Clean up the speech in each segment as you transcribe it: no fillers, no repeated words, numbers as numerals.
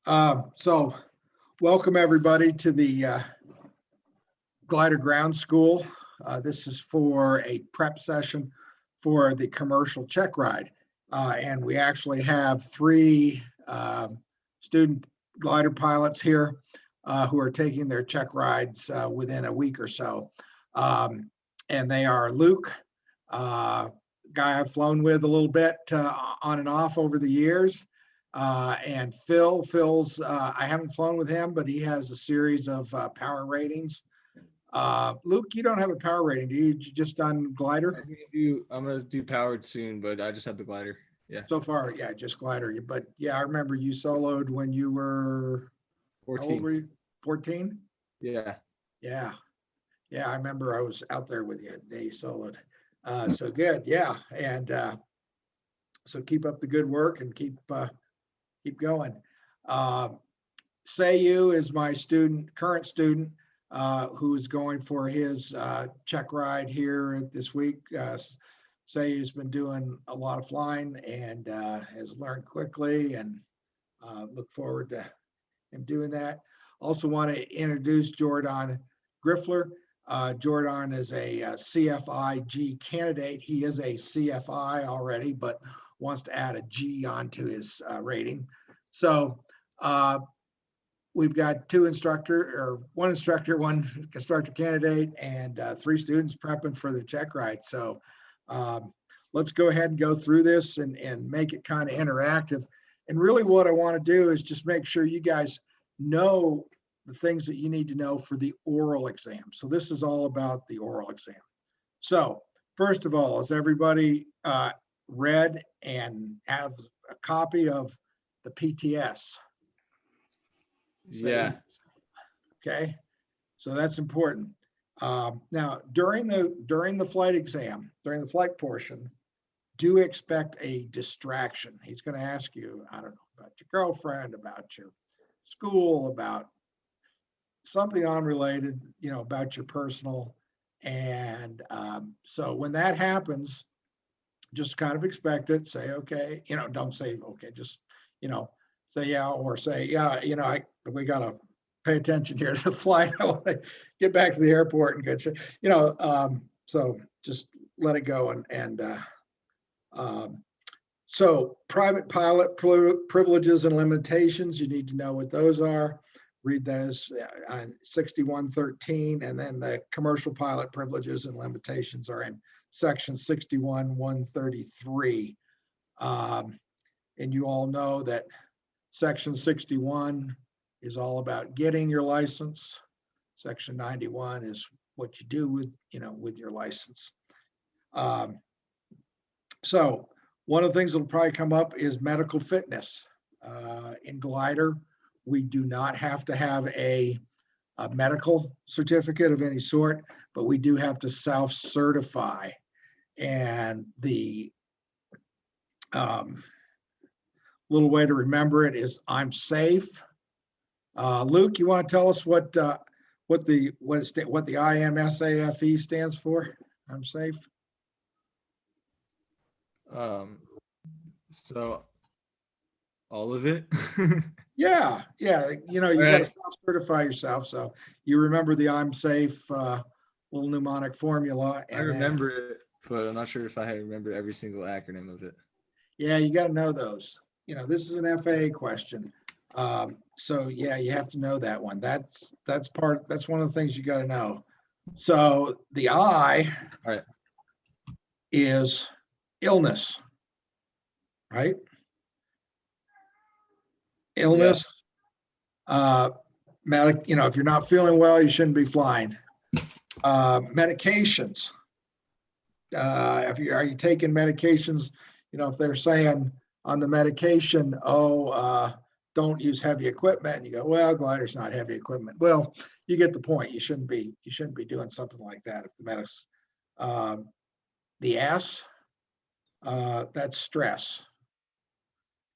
So welcome everybody to the Glider Ground School. This is for a prep session for the commercial check ride. And we actually have three student glider pilots here who are taking their check rides within a week or so. And they are Luke, guy I've flown with a little bit on and off over the years. And Phil's, I haven't flown with him, but he has a series of power ratings. Luke, you don't have a power rating, do you? You just done glider? I'm gonna do powered soon, but I just have the glider. Yeah. So far, yeah, just glider. But yeah, I remember you soloed when you were 14. How old were you? 14? Yeah. Yeah. Yeah, I remember I was out there with you the day you soloed. So good, yeah. And so keep up the good work and keep going. Sayu is my current student, who's going for his check ride here this week. Sayu's been doing a lot of flying and has learned quickly, and look forward to him doing that. Also want to introduce Jordan Griffler. Jordan is a CFI-G candidate. He is a CFI already, but wants to add a G onto his rating. So we've got one instructor, one instructor candidate, and three students prepping for their check ride. So let's go ahead and go through this and make it kind of interactive. And really what I want to do is just make sure you guys know the things that you need to know for the oral exam. So this is all about the oral exam. So first of all, is everybody read and have a copy of the PTS? Yeah. Okay, so that's important. Now, during the flight exam, during the flight portion, do expect a distraction. He's going to ask you, I don't know, about your girlfriend, about your school, about something unrelated, about your personal. And so when that happens, just kind of expect it. Say, okay, don't say, okay, just, say, yeah, or say, yeah, we got to pay attention here to the flight. I want to get back to the airport and get you, so just let it go. So private pilot privileges and limitations, you need to know what those are. Read those on 6113, and then the commercial pilot privileges and limitations are in section 61-133. And you all know that section 61 is all about getting your license. Section 91 is what you do with your license. So one of the things that'll probably come up is medical fitness. In glider, we do not have to have a medical certificate of any sort, but we do have to self-certify. And the little way to remember it is I'm safe. Luke, you want to tell us what the IMSAFE stands for? I'm safe. So all of it. Yeah. You got to self-certify yourself. So you remember the I'm safe little mnemonic formula. I remember it, but I'm not sure if I remember every single acronym of it. Yeah, you got to know those. This is an FAA question. So yeah, you have to know that one. That's one of the things you got to know. So the I is illness, right? Illness, if you're not feeling well, you shouldn't be flying. Medications. Are you taking medications? If they're saying on the medication, don't use heavy equipment, and you go, well, glider's not heavy equipment. Well, you get the point. You shouldn't be doing something like that. If the medics, the S, that's stress.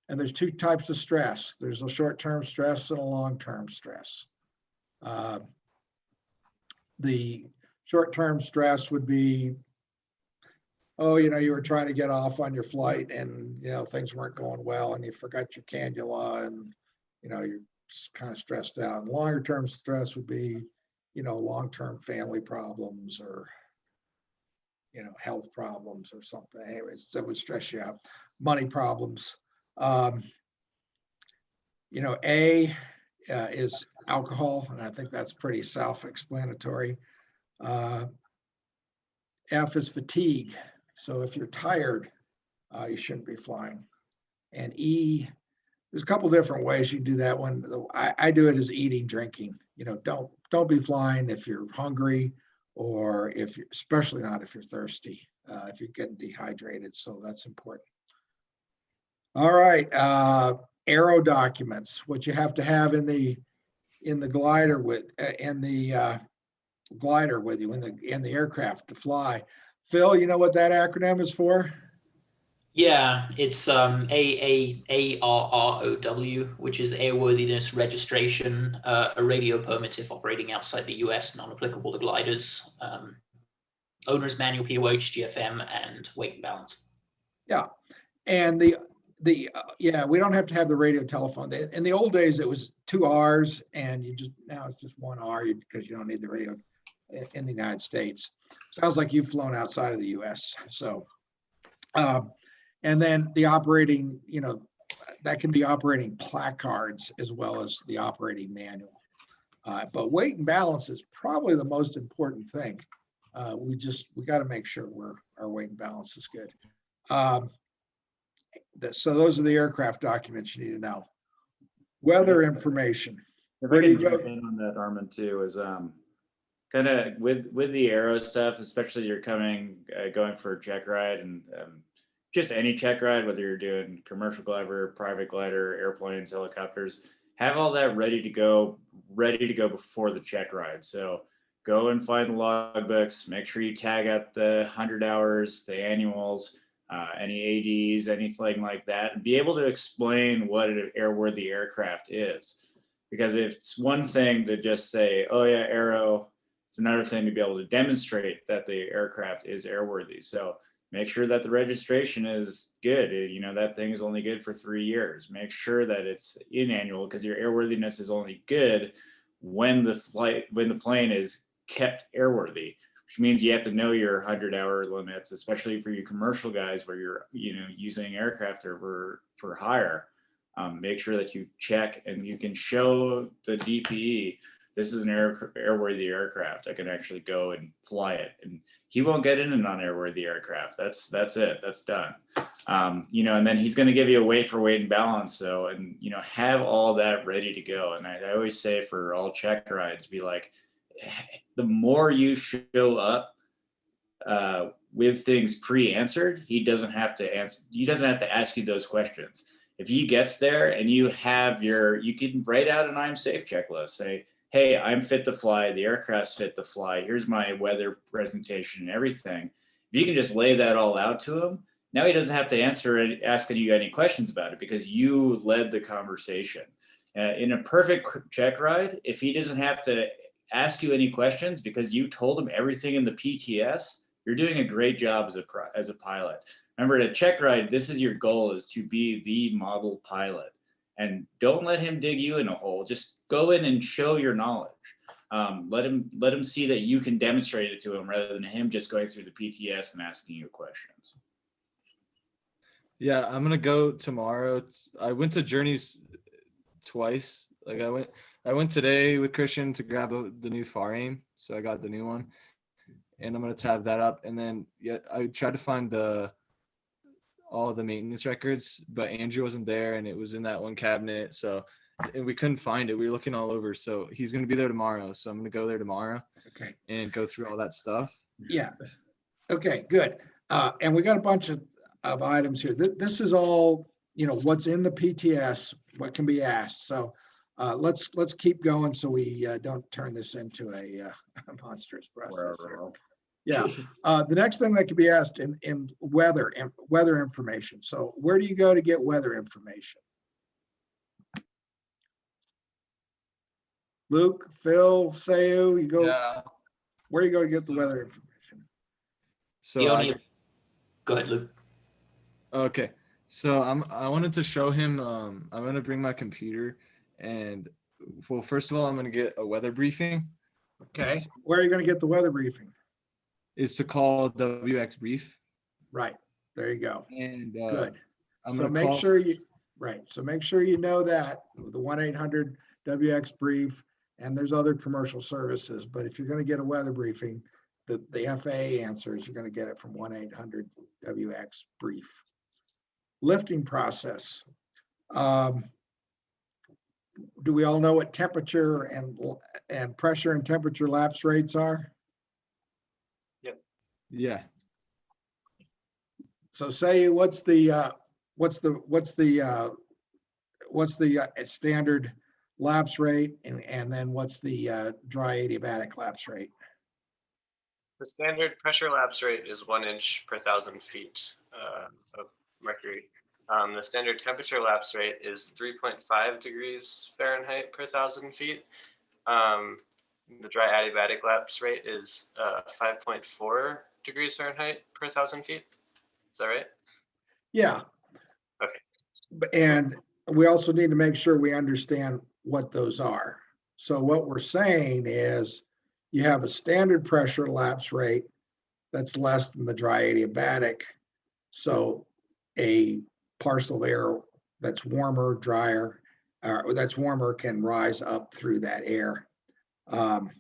And there's two types of stress. There's a short-term stress and a long-term stress. The short-term stress would be, you were trying to get off on your flight and, things weren't going well and you forgot your cannula and, you're kind of stressed out. And longer term stress would be, long-term family problems or, health problems or something. Anyways, that would stress you out. Money problems. A is alcohol, and I think that's pretty self-explanatory. F is fatigue. So if you're tired, you shouldn't be flying. And E, there's a couple different ways you can do that one. I do it as eating, drinking. Don't be flying if you're hungry, or especially not if you're thirsty, if you're getting dehydrated. So that's important. All right, aero documents, what you have to have in the glider with glider with you in the aircraft to fly. Phil, you know what that acronym is for? Yeah, it's AARROW, which is Airworthiness Registration, a radio permit if operating outside the US, non-applicable to gliders, owner's manual, POH, GFM, and weight and balance. Yeah, and yeah, we don't have to have the radio telephone. In the old days, it was 2 R's, and now it's just 1 R because you don't need the radio in the United States. Sounds like you've flown outside of the US. So, and then the operating, that can be operating placards as well as the operating manual. But weight and balance is probably the most important thing. We got to make sure our weight and balance is good. So those are the aircraft documents you need to know. Weather information. If I can jump in on that, Armand, too, is kind of with the aero stuff, especially you're going for a check ride, and just any check ride, whether you're doing commercial glider, private glider, airplanes, helicopters, have all that ready to go before the check ride. So go and find the logbooks, make sure you tag out the 100 hours, the annuals, any ADs, anything like that, and be able to explain what an airworthy aircraft is. Because it's one thing to just say, oh yeah, aero, it's another thing to be able to demonstrate that the aircraft is airworthy. So make sure that the registration is good. That thing is only good for 3 years. Make sure that it's in annual, because your airworthiness is only good when the plane is kept airworthy, which means you have to know your 100-hour limits, especially for you commercial guys where you're using aircraft for hire. Make sure that you check and you can show the DPE, this is an airworthy aircraft. I can actually go and fly it, and he won't get in a non-airworthy aircraft. That's it. That's done. And then he's going to give you a weight and balance. So, and have all that ready to go. And I always say for all check rides, be like, the more you show up with things pre-answered, he doesn't have to ask you those questions. If he gets there and you can write out an I'm safe checklist. Say, hey, I'm fit to fly. The aircraft's fit to fly. Here's my weather presentation and everything. If you can just lay that all out to him, now he doesn't have to ask you any questions about it because you led the conversation. In a perfect check ride, if he doesn't have to ask you any questions because you told him everything in the PTS, you're doing a great job as a pilot. Remember, at a check ride, this is your goal, is to be the model pilot. And don't let him dig you in a hole. Just go in and show your knowledge. Let him see that you can demonstrate it to him rather than him just going through the PTS and asking you questions. Yeah, I'm gonna go tomorrow. I went to Journeys twice. Like I went today with Christian to grab the new FAA, so I got the new one, and I'm gonna tab that up. And then I tried to find all the maintenance records, but Andrew wasn't there, and it was in that one cabinet. So, and we couldn't find it. We were looking all over. So he's gonna be there tomorrow. So I'm gonna go there tomorrow. Okay. And go through all that stuff. Yeah. Okay. Good. And we got a bunch of items here. This is all what's in the PTS, what can be asked. So let's keep going so we don't turn this into a monstrous process here. Yeah. The next thing that could be asked in weather information. So where do you go to get weather information? Luke, Phil, Sayu, you go. Yeah. Where do you go to get the weather information? So go ahead, Luke. Okay. So I wanted to show him. I'm gonna bring my computer, And well, first of all, I'm going to get a weather briefing. Okay, where are you going to get the weather briefing? Is to call WX brief. Right, there you go. And Good. I'm So going to make call. sure you, right, so make sure you know that with the 1-800 WX brief, and there's other commercial services, but if you're going to get a weather briefing, the FAA answers, you're going to get it from 1-800 WX brief. Lifting process. Do we all know what temperature and pressure and temperature lapse rates are? Yeah. So say what's the standard lapse rate, and then what's the dry adiabatic lapse rate? The standard pressure lapse rate is 1 inch per 1,000 feet of mercury. The standard temperature lapse rate is 3.5 degrees Fahrenheit per 1,000 feet. The dry adiabatic lapse rate is 5.4 degrees Fahrenheit per 1,000 feet. Is that right? Yeah. Okay. And we also need to make sure we understand what those are. So what we're saying is you have a standard pressure lapse rate that's less than the dry adiabatic. So a parcel of air that's warmer, drier, or that's warmer can rise up through that air. And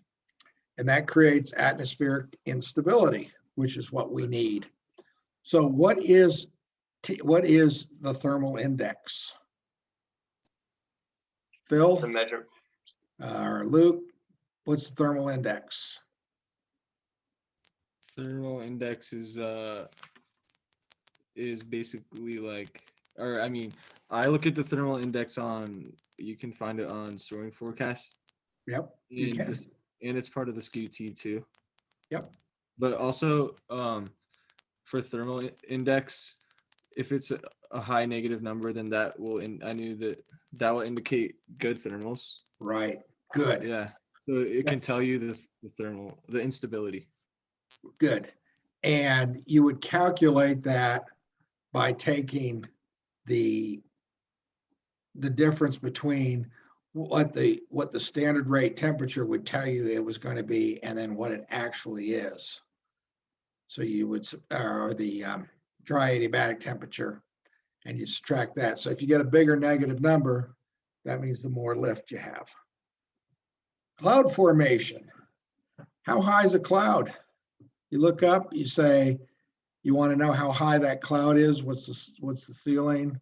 that creates atmospheric instability, which is what we need. So what is the thermal index? Phil The measure. or Luke, what's the thermal index? Thermal index is basically like, or I mean, I look at the thermal index on, you can find it on Soaring forecast. Yep, you And can. and it's part of the SCUT too. Yep. But also for thermal index, if it's a high negative number, then that will I knew that will indicate good thermals. Right. Good. Yeah. So it can tell you the instability. Good. And you would calculate that by taking the difference between what the standard rate temperature would tell you it was going to be, and then what it actually is. So you would, or the dry adiabatic temperature, and you subtract that. So if you get a bigger negative number, that means the more lift you have. Cloud formation. How high is a cloud? You look up, you say, you want to know how high that cloud is, what's the ceiling,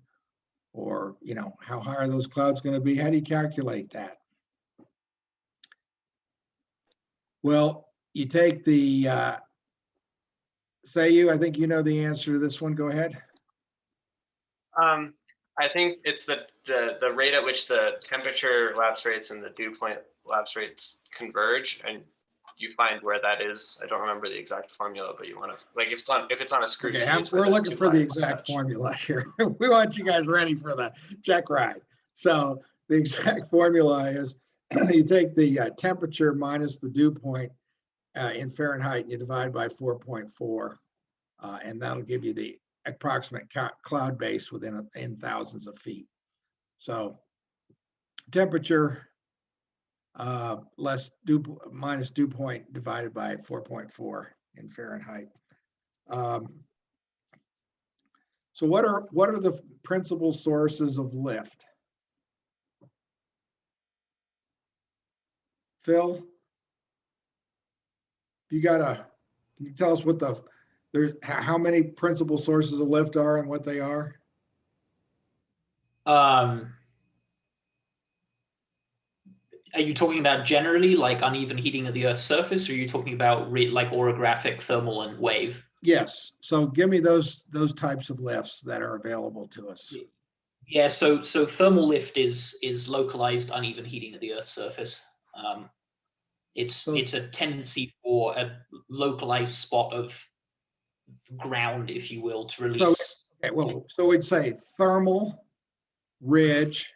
or how high are those clouds going to be? How do you calculate that? Well, you take the I think you know the answer to this one. Go ahead. I think it's the rate at which the temperature lapse rates and the dew point lapse rates converge, and you find where that is. I don't remember the exact formula, but you want to, like, if it's on a screw. Okay, we're looking for the exact formula here. We want you guys ready for the Checkride. So the exact formula is you take the temperature minus the dew point in Fahrenheit, and you divide by 4.4, and that'll give you the approximate cloud base in thousands of feet. So temperature minus dew point divided by 4.4 in Fahrenheit. So what are the principal sources of lift? Phil, can you tell us what how many principal sources of lift are and what they are? Are you talking about generally like uneven heating of the Earth's surface, or are you talking about like orographic, thermal, and wave? Yes. So give me those types of lifts that are available to us. Yeah. So thermal lift is localized uneven heating of the Earth's surface. It's a tendency for a localized spot of ground, if you will, to release. So we'd say thermal, ridge,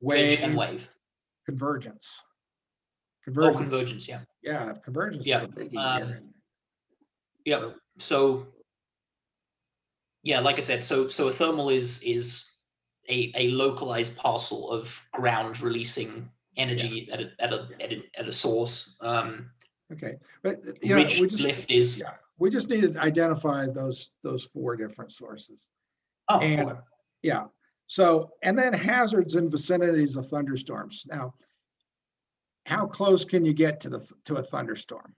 wave, and wave. Convergence. Oh, convergence, yeah. Yeah, convergence Yeah. is a biggie here. Yeah. So yeah, like I said, so a thermal is a localized parcel of ground releasing energy at a source. Okay, but you know, Ridge we just lift is we just need to identify those 4 different sources. And okay. yeah, so and then hazards in vicinities of thunderstorms. Now, how close can you get to a thunderstorm?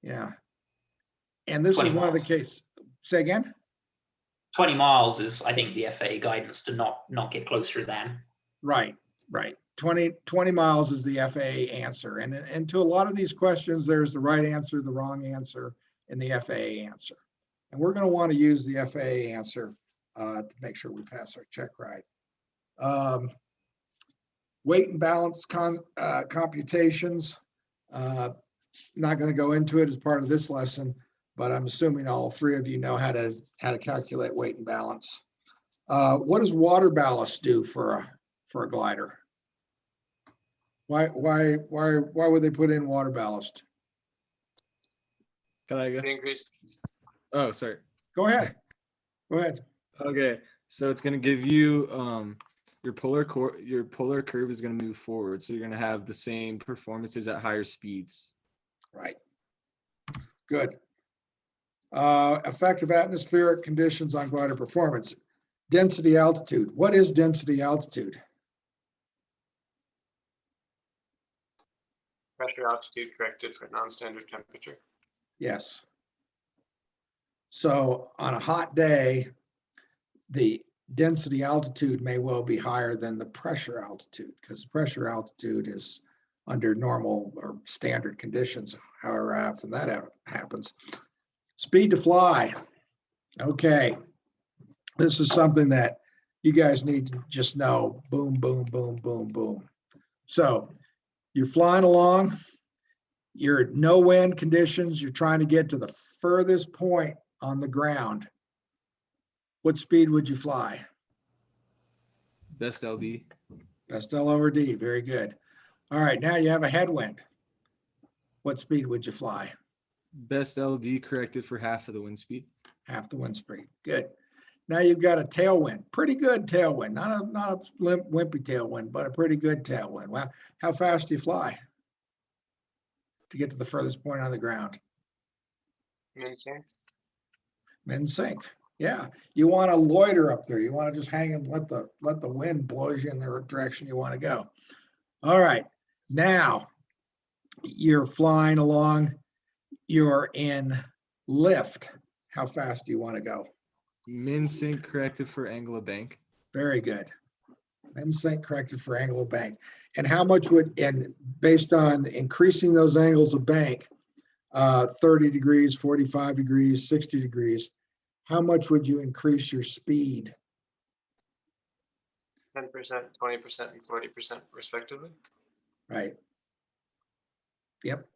Yeah, and this is 20 one of the miles. cases. Say again. 20 miles is, I think, the FAA guidance to not get closer than. Right. 20 miles is the FAA answer. And to a lot of these questions, there's the right answer, the wrong answer, and the FAA answer. And we're going to want to use the FAA answer to make sure we pass our check right. Weight and balance computations. Not going to go into it as part of this lesson, but I'm assuming all 3 of you know how to calculate weight and balance. What does water ballast do for a glider? Why would they put in water ballast? Can I go? Increase. Oh, sorry. Go ahead. Okay, so it's gonna give you your polar curve is gonna move forward, so you're gonna have the same performances at higher speeds. Right. Good. Effective atmospheric conditions on glider performance. Density altitude. What is density altitude? Pressure altitude corrected for non-standard temperature. Yes. So on a hot day, the density altitude may well be higher than the pressure altitude, because pressure altitude is under normal or standard conditions, however often that happens. Speed to fly. Okay. This is something that you guys need to just know. Boom, boom, boom, boom, boom. So you're flying along, you're at no wind conditions, you're trying to get to the furthest point on the ground. What speed would you fly? Best LD. Best L over D, very good. All right, now you have a headwind. What speed would you fly? Best LD corrected for half of the wind speed. Half the wind speed, good. Now you've got a tailwind, pretty good tailwind, not a wimpy tailwind, but a pretty good tailwind. Well, how fast do you fly to get to the furthest point on the ground? Min-sync. Min-sync. Yeah, you want to loiter up there. You want to just hang and let the wind blow you in the direction you want to go. All right, now you're flying along. You're in lift. How fast do you want to go? Min-sync corrected for angle of bank. Very good. Min-sync corrected for angle of bank. And how much would, and based on increasing those angles of bank, 30 degrees, 45 degrees, 60 degrees, how much would you increase your speed? 10%, 20%, and 40% respectively. Right. Yep.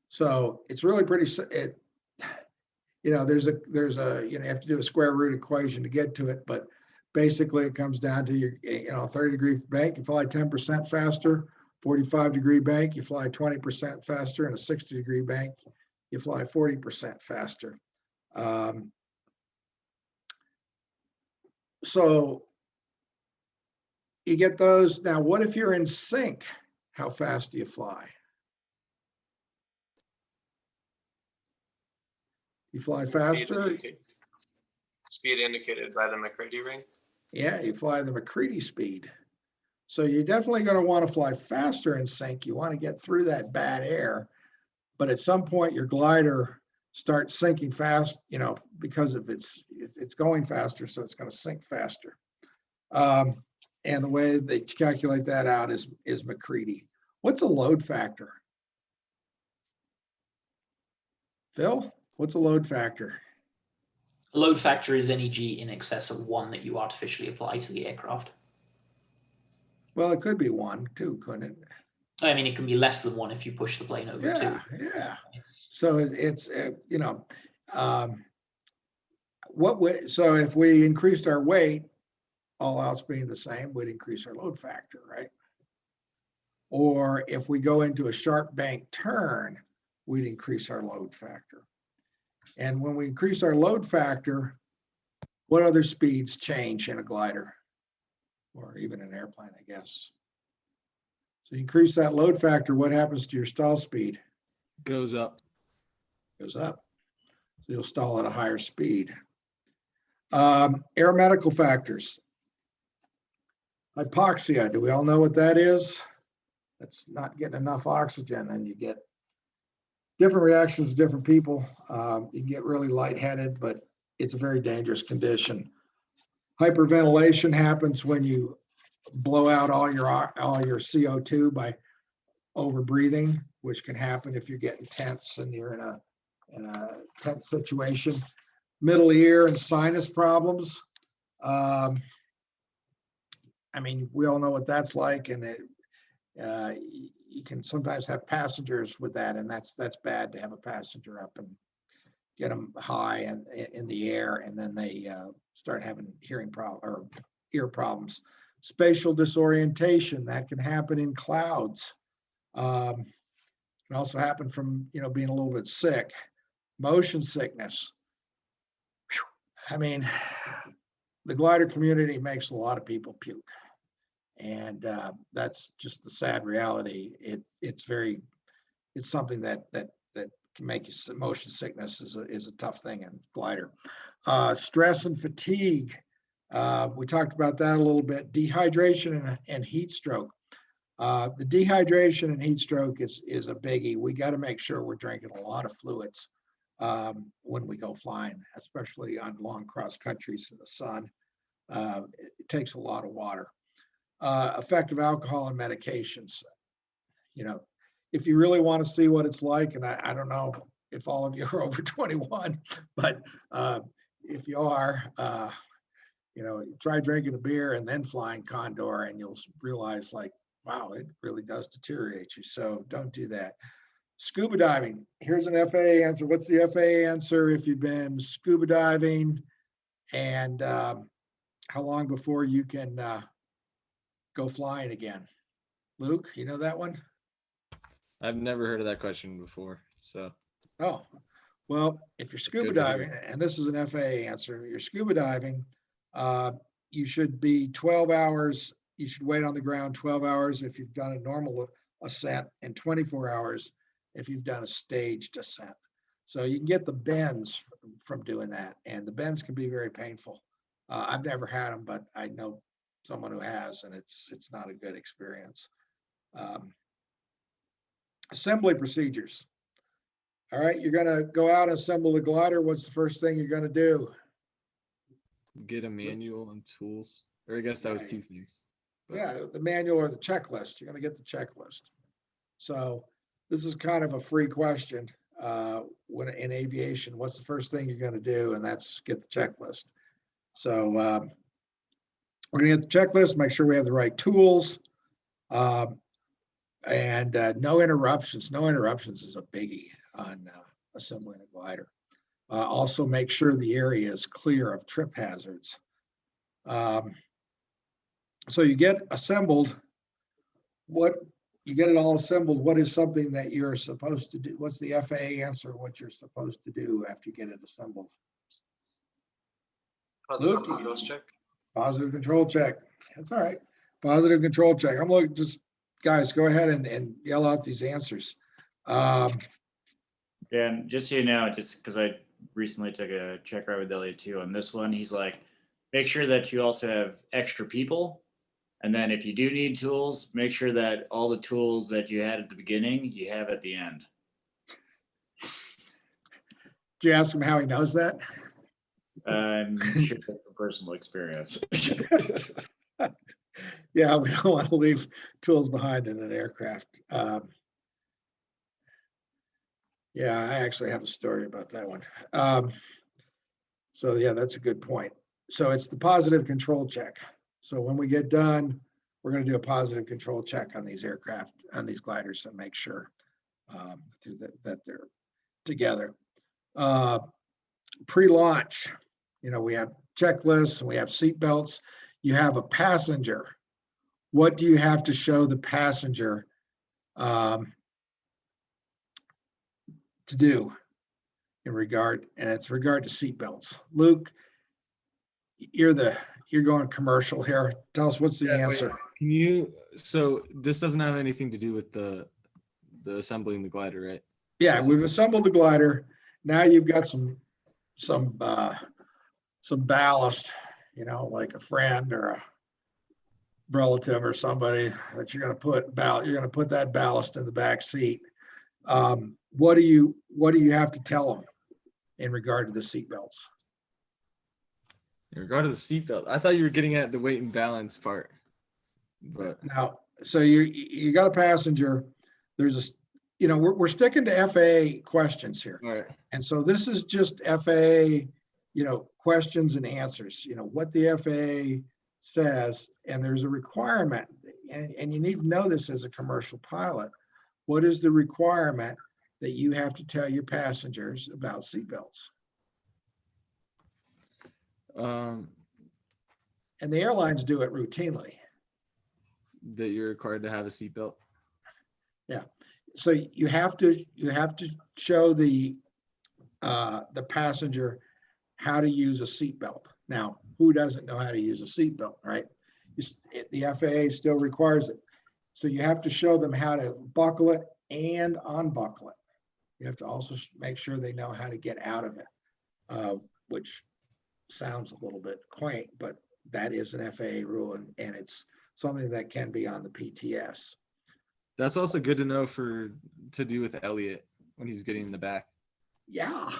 So it's really pretty, you know, there's a, you know, you have to do a square root equation to get to it, but basically it comes down to your, you know, 30-degree bank, you fly 10% faster, 45-degree bank, you fly 20% faster, and a 60-degree bank, you fly 40% faster. So you get those. Now, what if you're in sync? How fast do you fly? You fly faster? Speed indicated by the McCready ring. Yeah, you fly the McCready speed. So you're definitely going to want to fly faster in sync. You want to get through that bad air. But at some point, your glider starts sinking fast, you know, because of it's going faster, so it's going to sink faster. And the way they calculate that out is McCready. What's a load factor? Phil, what's a load factor? A load factor is any G in excess of 1 that you artificially apply to the aircraft. Well, it could be 1, too, couldn't it? I mean, it can be less than 1 if you push the plane over 2. Yeah. So it's you know, so if we increased our weight, all else being the same, we'd increase our load factor, right? Or if we go into a sharp bank turn, we'd increase our load factor. And when we increase our load factor, what other speeds change in a glider? or even an airplane, I guess. So you increase that load factor, what happens to your stall speed? Goes up. Goes up. So you'll stall at a higher speed. Aeromedical factors. Hypoxia, do we all know what that is? That's not getting enough oxygen, and you get different reactions with different people. You get really lightheaded, but it's a very dangerous condition. Hyperventilation happens when you blow out all your CO2 by overbreathing, which can happen if you're getting tense and you're in a tense situation. Middle ear and sinus problems. I mean, we all know what that's like, and you can sometimes have passengers with that, and that's bad to have a passenger up and get them high and in the air, and then they start having hearing problem or ear problems. Spatial disorientation, that can happen in clouds. Can also happen from being a little bit sick. Motion sickness. I mean, the glider community makes a lot of people puke, and that's just the sad reality. It's something that can make you motion sickness is a tough thing in glider. Stress and fatigue. We talked about that a little bit. Dehydration and heat stroke. The dehydration and heat stroke is a biggie. We got to make sure we're drinking a lot of fluids when we go flying, especially on long cross countries in the sun. It takes a lot of water. Effective alcohol and medications. If you really want to see what it's like, and I don't know if all of you are over 21, but if you are, try drinking a beer and then flying Condor, and you'll realize, like, wow, it really does deteriorate you. So don't do that. Scuba diving. Here's an FAA answer. What's the FAA answer if you've been scuba diving, and how long before you can go flying again? Luke, you know that one? I've never heard of that question before. So, Oh, well, if you're scuba Good to hear. diving, and this is an FAA answer, you're scuba diving, you should be 12 hours. You should wait on the ground 12 hours if you've done a normal ascent, and 24 hours if you've done a staged ascent. So you can get the bends from doing that, and the bends can be very painful. I've never had them, but I know someone who has, and it's not a good experience. Assembly procedures. All right, you're gonna go out and assemble the glider. What's the first thing you're gonna do? get a manual and tools. Or I guess that was Right. two things. But Yeah, the manual or the checklist. You're gonna get the checklist. So this is kind of a free question. When in aviation, what's the first thing you're gonna do? And that's get the checklist. So we're gonna get the checklist, make sure we have the right tools. And no interruptions. No interruptions is a biggie on assembling a glider. Also make sure the area is clear of trip hazards. So you get assembled. You get it all assembled. What is something that you're supposed to do? What's the FAA answer? What you're supposed to do after you get it assembled? Positive Luke? controls check. Positive control check. That's all right. Positive control check. I'm looking, just guys, go ahead and yell out these answers. And just so you know, just because I recently took a check ride with Elliot too, on this one, he's like, make sure that you also have extra people. And then if you do need tools, make sure that all the tools that you had at the beginning, you have at the end. Did you ask him how he knows that? I'm sure that's from personal experience. Yeah, we don't want to leave tools behind in an aircraft. Yeah, I actually have a story about that one. So yeah, that's a good point. So it's the positive control check. So when we get done, we're going to do a positive control check on these aircraft, on these gliders, to make sure that they're together. Pre-launch, we have checklists and we have seat belts. You have a passenger. What do you have to show the passenger to do in regard to seat belts? Luke, you're the you're going commercial here. Tell us what's the Yeah, wait. answer. Can you, so this doesn't have anything to do with the assembling the glider, right? Yeah, we've assembled the glider. Now you've got some ballast, you know, like a friend or a relative or somebody that you're going to put that ballast in the back seat. What do you have to tell them in regard to the seat belts? In regard to the seatbelt, I thought you were getting at the weight and balance part, but Now, so you got a passenger. There's a, you know, we're sticking to FAA questions here. all right. And so this is just FAA, you know, questions and answers, you know, what the FAA says, and there's a requirement, and you need to know this as a commercial pilot. What is the requirement that you have to tell your passengers about seatbelts? And the airlines do it routinely. That you're required to have a seatbelt. Yeah. So you have to show the passenger how to use a seatbelt. Now, who doesn't know how to use a seatbelt, right? The FAA still requires it. So you have to show them how to buckle it and unbuckle it. You have to also make sure they know how to get out of it, which sounds a little bit quaint, but that is an FAA rule, and it's something that can be on the PTS. That's also good to know to do with Elliot when he's getting in the back. Yeah.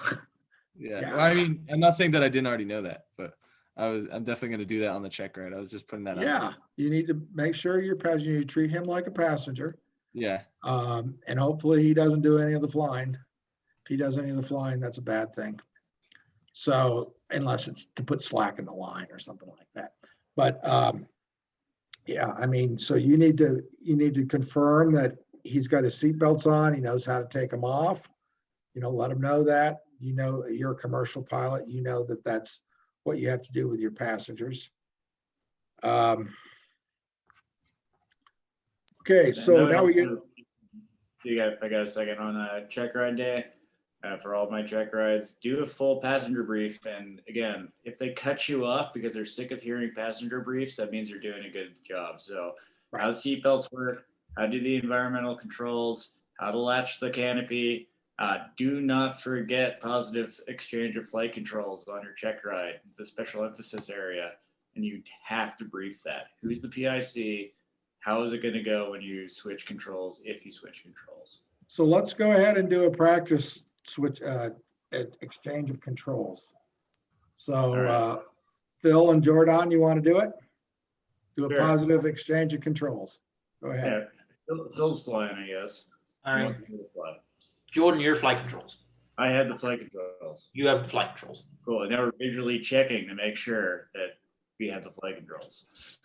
Yeah. Yeah. Well, I mean, I'm not saying that I didn't already know that, but I'm definitely going to do that on the check ride. I was just putting that out. Yeah. You need to make sure your passenger, you treat him like a passenger. Yeah. And hopefully he doesn't do any of the flying. If he does any of the flying, that's a bad thing. So unless it's to put slack in the line or something like that. But yeah, I mean, so you need to confirm that he's got his seatbelts on. He knows how to take them off. You know, let him know that. You know, you're a commercial pilot. You know that that's what you have to do with your passengers. Okay, so now we get. I got a second on check ride day. For all my check rides, do a full passenger brief. And again, if they cut you off because they're sick of hearing passenger briefs, that means you're doing a good job. So how seatbelts work, how do the environmental controls, how to latch the canopy. Do not forget positive exchange of flight controls on your check ride. It's a special emphasis area, and you have to brief that. Who's the PIC? How is it going to go when you switch controls, if you switch controls? So let's go ahead and do a practice switch exchange of controls. So right. Phil and Jordan, you want to do it? Do a Sure. positive exchange of controls. Go ahead. Yeah, Phil's flying, I guess. All right. Fly. Jordan, your flight controls. I had the flight controls. You have the flight controls. Cool. And now we're visually checking to make sure that we have the flight controls.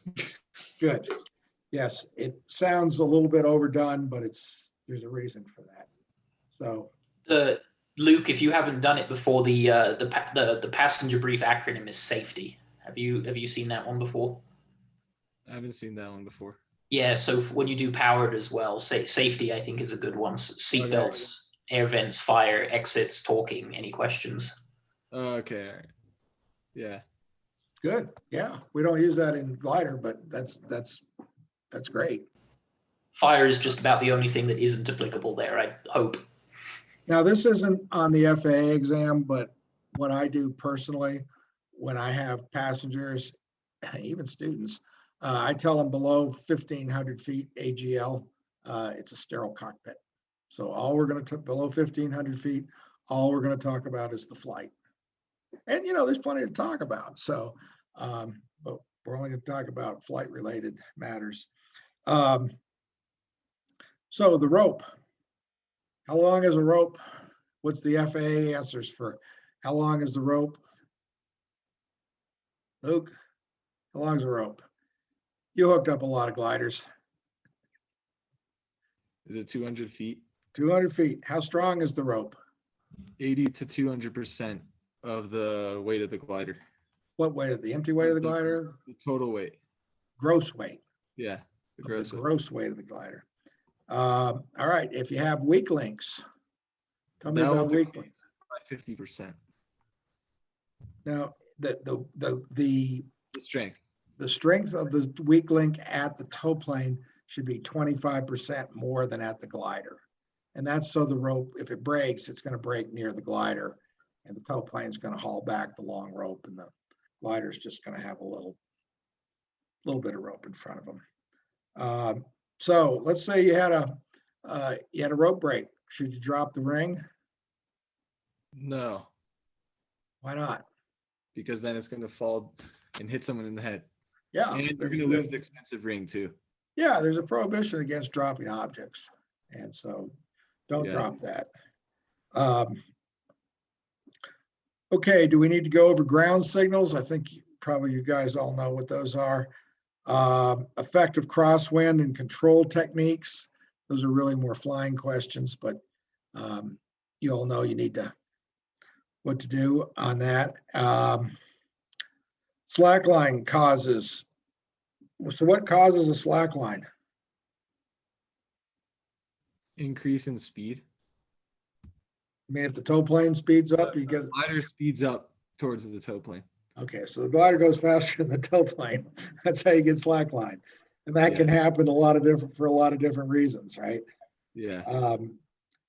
Good. Yes, it sounds a little bit overdone, but there's a reason for that. So Luke, if you haven't done it before, the passenger brief acronym is safety. Have you seen that one before? I haven't seen that one before. Yeah, so when you do powered as well, safety I think is a good one. Seatbelts, air vents, fire, exits, talking. Any questions? Okay. All right. Yeah. good. Yeah, we don't use that in glider, but that's great. Fire is just about the only thing that isn't applicable there, I hope. Now, this isn't on the FAA exam, but what I do personally when I have passengers, even students, I tell them below 1,500 feet AGL, it's a sterile cockpit. So all we're going to, below 1,500 feet, all we're going to talk about is the flight. And, there's plenty to talk about. So, but we're only going to talk about flight related matters. So the rope. How long is a rope? What's the FAA answers for how long is the rope? Luke, how long is a rope? You hooked up a lot of gliders. Is it 200 feet? 200 feet. How strong is the rope? 80 to 200% of the weight of the glider. What weight? The empty weight of the glider? The total weight. Gross weight. Yeah, the Gross gross weight of the glider. All right. If you have weak links, tell me about weak links. By 50%. Now, the The strength. The strength of the weak link at the tow plane should be 25% more than at the glider. And that's so the rope, if it breaks, it's going to break near the glider, and the tow plane is going to haul back the long rope, and the glider is just going to have a little bit of rope in front of them. So let's say you had a rope break. Should you drop the ring? No, Why not? because then it's going to fall and hit someone in the head. Yeah, And you're going to lose the expensive ring too. yeah, there's a prohibition against dropping objects, and so don't Yeah. drop that. Okay, do we need to go over ground signals? I think probably you guys all know what those are. Effective crosswind and control techniques. Those are really more flying questions, but you all know you need what to do on that. Slackline causes. So what causes a slackline? Increase in speed. I mean, if the tow plane speeds up, you get. The glider speeds up towards the tow plane. Okay, so the glider goes faster than the tow plane. That's how you get slackline, and that can happen for a lot of different reasons, right? Yeah.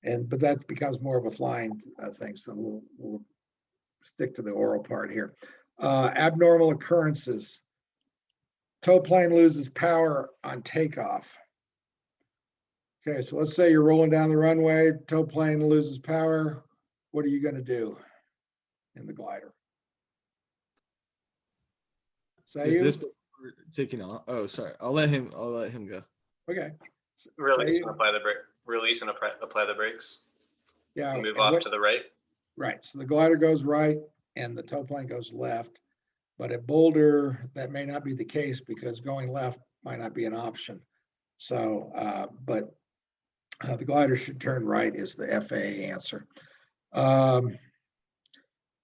But that becomes more of a flying thing. So we'll stick to the oral part here. Abnormal occurrences. Tow plane loses power on takeoff. Okay, so let's say you're rolling down the runway, tow plane loses power. What are you going to do in the glider? Is this before taking off? Oh, sorry. I'll let him go. Okay. Release and apply the brake. Release and apply the brakes. Yeah. And move off to the right. Right. So the glider goes right and the tow plane goes left. But at Boulder, that may not be the case because going left might not be an option. So, the glider should turn right is the FAA answer.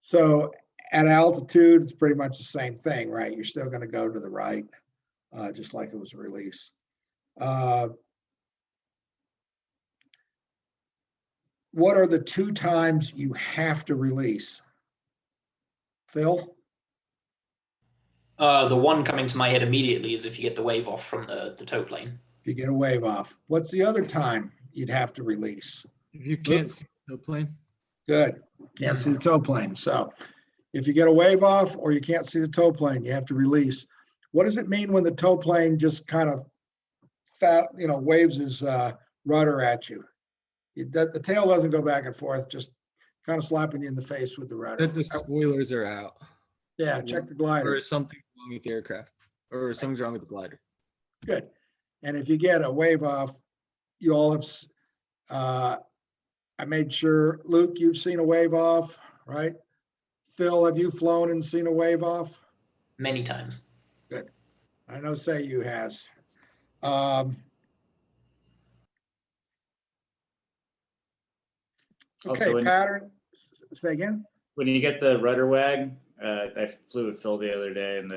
So at altitude, it's pretty much the same thing, right? You're still going to go to the right, just like it was a release. What are the 2 times you have to release? Phil? The one coming to my head immediately is if you get the wave off from the tow plane. If you get a wave off. What's the other time you'd have to release? If you can't see the tow plane. Good. Can't see the tow plane. So if you get a wave off or you can't see the tow plane, you have to release. What does it mean when the tow plane just kind of waves his rudder at you? The tail doesn't go back and forth, just kind of slapping you in the face with the rudder. That the spoilers are out. Yeah, check the glider. Or something wrong with the aircraft. Or something's wrong with the glider. Good. And if you get a wave off, you all have, I made sure, Luke, you've seen a wave off, right? Phil, have you flown and seen a wave off? Many times. Good. I know Sayu has. Okay, pattern. Say again? When you get the rudder wag, I flew with Phil the other day, and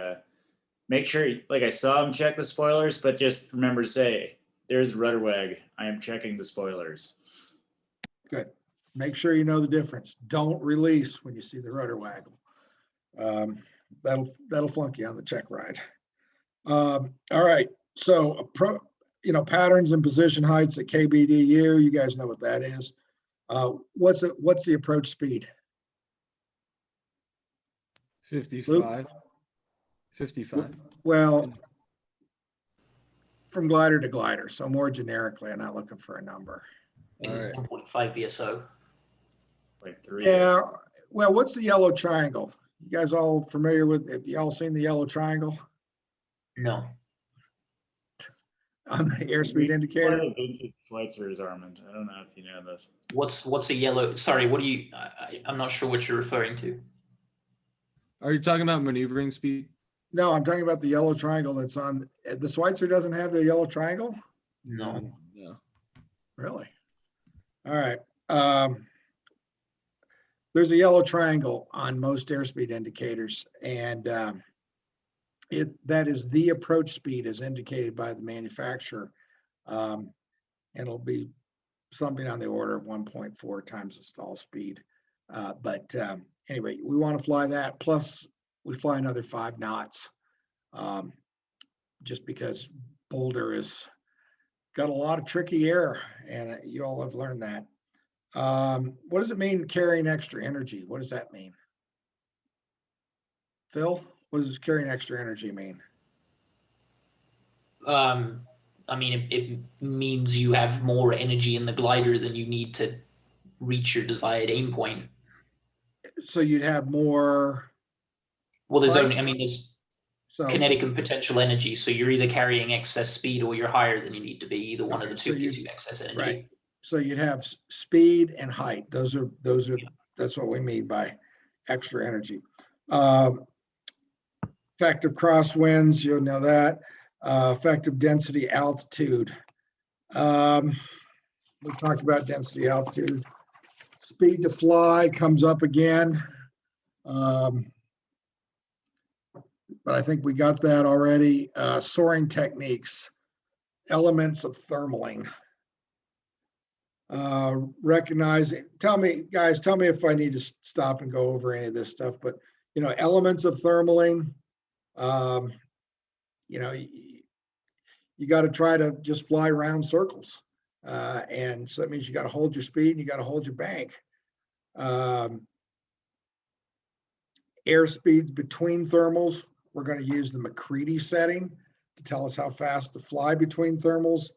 make sure, like I saw him check the spoilers, but just remember to say, there's rudder wag. I am checking the spoilers. Good. Make sure you know the difference. Don't release when you see the rudder waggle. That'll flunk you on the check ride. All right. So, patterns and position heights at KBDU. You guys know what that is. What's the approach speed? 55. Luke? 55. Well, from glider to glider. So more generically, I'm not looking for a number. Maybe All right. 1.5 VSO. Like 3. Yeah. Well, what's the yellow triangle? You guys all familiar with? Have you all seen the yellow triangle No. on the airspeed indicator? Vintage Schweitzer's, Armand. I don't know if you know this. What's a yellow? Sorry, what do you? I'm not sure what you're referring to. Are you talking about maneuvering speed? No, I'm talking about the yellow triangle that's on. The Schweitzer doesn't have the yellow triangle? No. No. Really? All right. There's a yellow triangle on most airspeed indicators, and that is the approach speed as indicated by the manufacturer. And it'll be something on the order of 1.4 times the stall speed. But anyway, we want to fly that. Plus, we fly another 5 knots just because Boulder is got a lot of tricky air, and you all have learned that. What does it mean carrying extra energy? What does that mean? Phil, what does carrying extra energy mean? I mean, it means you have more energy in the glider than you need to reach your desired aim point. So you'd have more. Well, there's Right. only, I mean, there's So kinetic and potential energy. So you're either carrying excess speed or you're higher than you need to be. Either one of Okay, the so two gives you excess energy. right. So you'd have speed and height. Those are that's what we mean by extra energy. Effective crosswinds, you'll know that. Effective density, altitude. We talked about density, altitude. Speed to fly comes up again. But I think we got that already. Soaring techniques, elements of thermaling. Recognizing, tell me if I need to stop and go over any of this stuff, but elements of thermaling, you got to try to just fly around circles. And so that means you got to hold your speed and you got to hold your bank. Air speeds between thermals, we're going to use the McCready setting to tell us how fast to fly between thermals.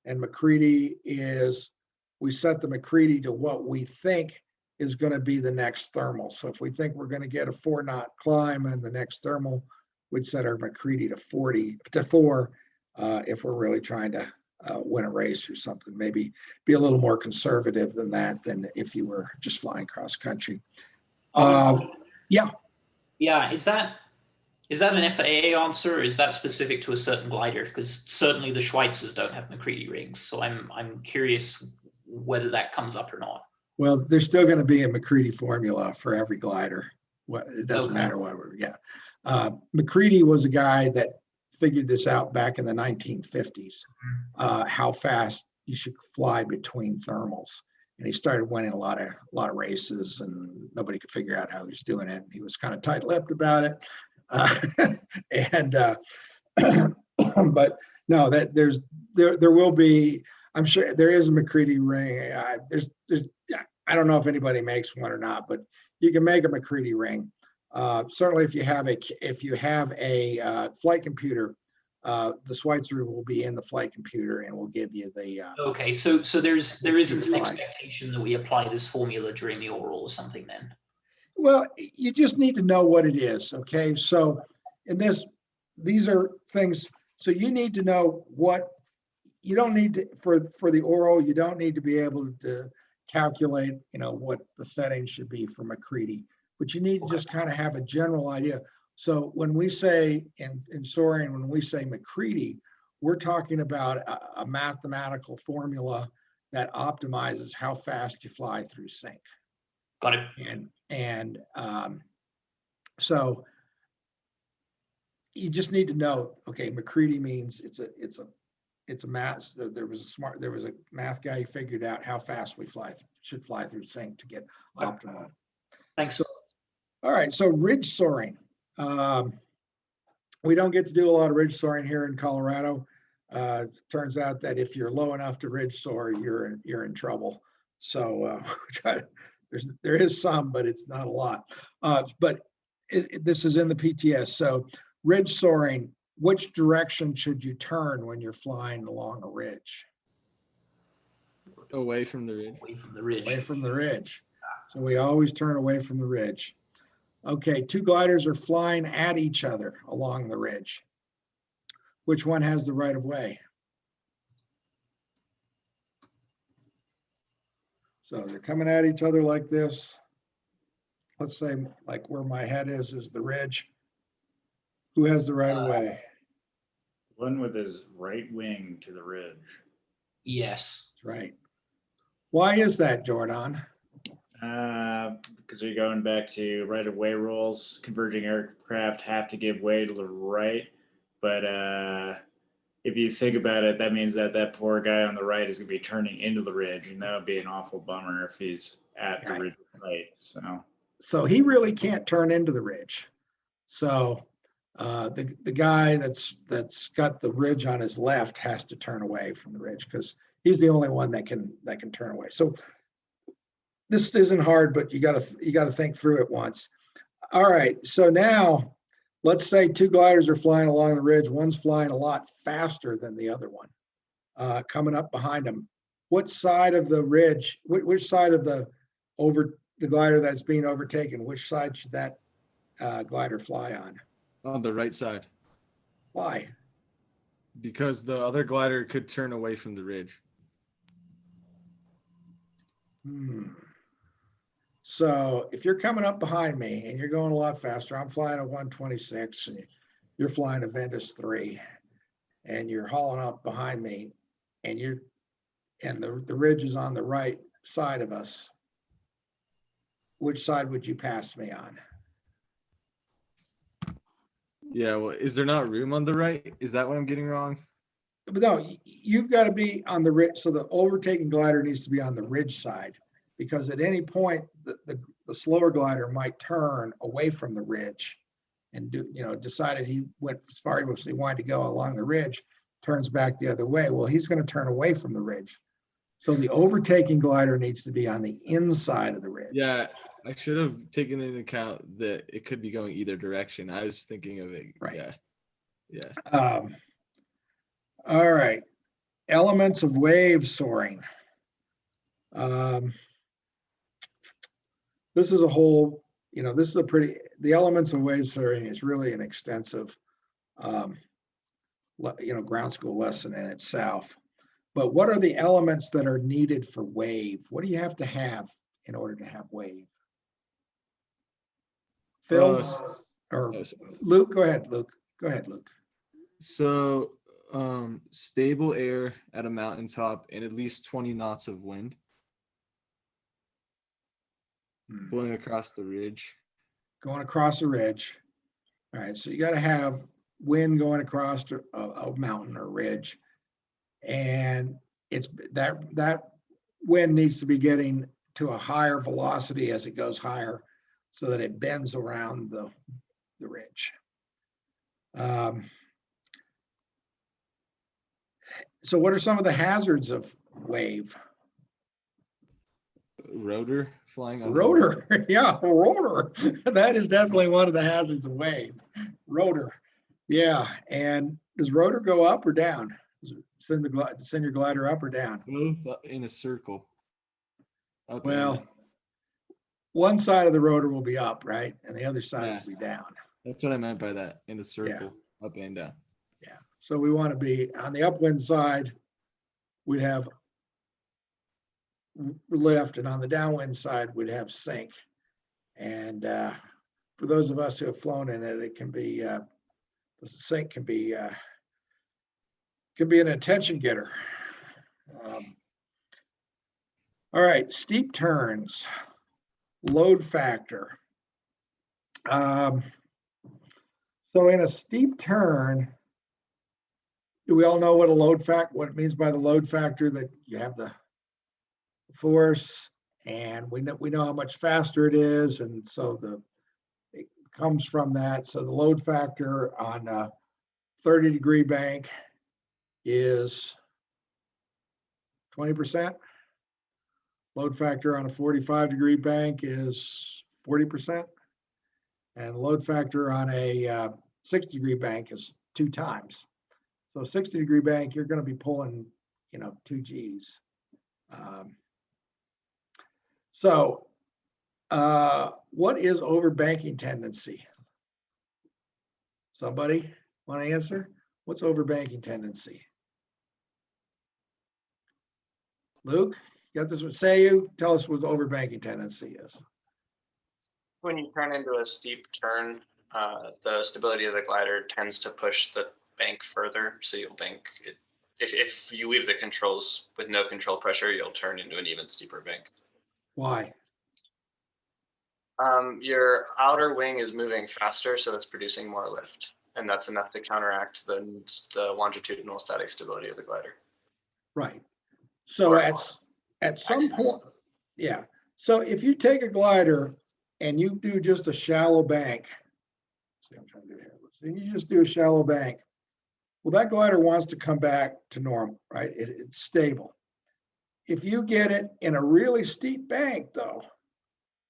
And McCready is, we set the McCready to what we think is going to be the next thermal. So if we think we're going to get a 4-knot climb in the next thermal, we'd set our McCready to 4 if we're really trying to win a race or something. Maybe be a little more conservative than that, than if you were just flying cross country. Yeah. Yeah, is that an FAA answer, or is that specific to a certain glider? Because certainly the Schweitzers don't have McCready rings, so I'm curious whether that comes up or not. Well, there's still going to be a McCready formula for every glider. It doesn't matter what. McCready was a guy that figured this out back in the 1950s, how fast you should fly between thermals. And he started winning a lot of races, and nobody could figure out how he was doing it. He was kind of tight-lipped about it. But no, that there will be, I'm sure there is a McCready ring. I don't know if anybody makes one or not, but you can make a McCready ring. Certainly if you have a flight computer, the Schweitzer will be in the flight computer and will give you the. Okay, so there isn't an fly. expectation that we apply this formula during the oral or something then? Well, you just need to know what it is, okay? So in these are things, so you need to know what, you don't need to, for the oral, you don't need to be able to calculate, what the settings should be for McCready, but you need to just kind of have a general idea. So when we say in Soaring, when we say McCready, we're talking about a mathematical formula that optimizes how fast you fly through sync. Got it. And so you just need to know, okay, McCready means it's a math. There was a math guy who figured out how fast we should fly through sync to get optimum. Thanks. So, all right, so ridge soaring. We don't get to do a lot of ridge soaring here in Colorado. Turns out that if you're low enough to ridge soar, you're in trouble. So there is some, but it's not a lot. But this is in the PTS. So ridge soaring, which direction should you turn when you're flying along a ridge? Away from the ridge. Away from the ridge. Away from the ridge. So we always turn away from the ridge. Okay, two gliders are flying at each other along the ridge. Which one has the right of way? So they're coming at each other like this. Let's say like where my head is the ridge. Who has the right of way? One with his right wing to the ridge. Yes. Right. Why is that, Jordan? Because we're going back to right of way rules. Converging aircraft have to give way to the right. But if you think about it, that means that poor guy on the right is going to be turning into the ridge, and that would be an awful bummer if he's at the ridge right. So he really can't turn into the ridge. So The guy that's got the ridge on his left has to turn away from the ridge because he's the only one that can turn away. So this isn't hard, but you gotta think through it once. All right, so now let's say two gliders are flying along the ridge. One's flying a lot faster than the other one, coming up behind them. What side of the ridge, which side of the glider that's being overtaken, which side should that glider fly on? On the right side, Why? because the other glider could turn away from the ridge. So if you're coming up behind me and you're going a lot faster, I'm flying a 126 and you're flying a Ventus 3 and you're hauling up behind me and the ridge is on the right side of us, which side would you pass me on? Yeah, well, is there not room on the right? Is that what I'm getting wrong? But no, you've got to be on the ridge. So the overtaking glider needs to be on the ridge side, because at any point the slower glider might turn away from the ridge and decided he went as far as he wanted to go along the ridge, turns back the other way. Well, he's going to turn away from the ridge. So the overtaking glider needs to be on the inside of the ridge. Yeah, I should have taken into account that it could be going either direction. I was thinking of it. Right. Yeah. All right. Elements of wave soaring. This is a whole, this is the elements of wave soaring is really an extensive, ground school lesson in itself. But what are the elements that are needed for wave? What do you have to have in order to have wave? Phil or Luke? Go ahead, Luke. So, stable air at a mountaintop and at least 20 knots of wind blowing across the ridge. Going across the ridge. All right, so you got to have wind going across a mountain or ridge. And it's that wind needs to be getting to a higher velocity as it goes higher so that it bends around the ridge. So what are some of the hazards of wave? Rotor flying on Rotor. Yeah, rotor. That is definitely one of the hazards of wave. Rotor. Yeah. And does rotor go up or down? Send your glider up or down? both in a circle. Up and Well, down. one side of the rotor will be up, right? And the other side will be down. That's what I meant by that, in a circle, up and down. Yeah. So we want to be on the upwind side, we'd have lift, and on the downwind side, we'd have sink. And for those of us who have flown in it, it can be, the sink can be an attention getter. All right, steep turns, load factor. So in a steep turn, do we all know what what it means by the load factor? That you have the force, and we know how much faster it is, and so it comes from that. So the load factor on a 30-degree bank is 20%. Load factor on a 45-degree bank is 40%. And load factor on a 60-degree bank is 2 times. So 60-degree bank, you're going to be pulling, 2 Gs. What is overbanking tendency? Somebody want to answer? What's overbanking tendency? Luke, you got this one? Tell us what overbanking tendency is. When you turn into a steep turn, the stability of the glider tends to push the bank further. So you'll bank it. If you leave the controls with no control pressure, you'll turn into an even steeper bank. Why? Your outer wing is moving faster, so it's producing more lift. And that's enough to counteract the longitudinal static stability of the glider. Right. So at some point, yeah. So if you take a glider and you do just a shallow bank, see, I'm trying to do it here. Let's So you just do a shallow bank. Well, that glider wants to come back to normal, right? It's stable. If you get it in a really steep bank, though,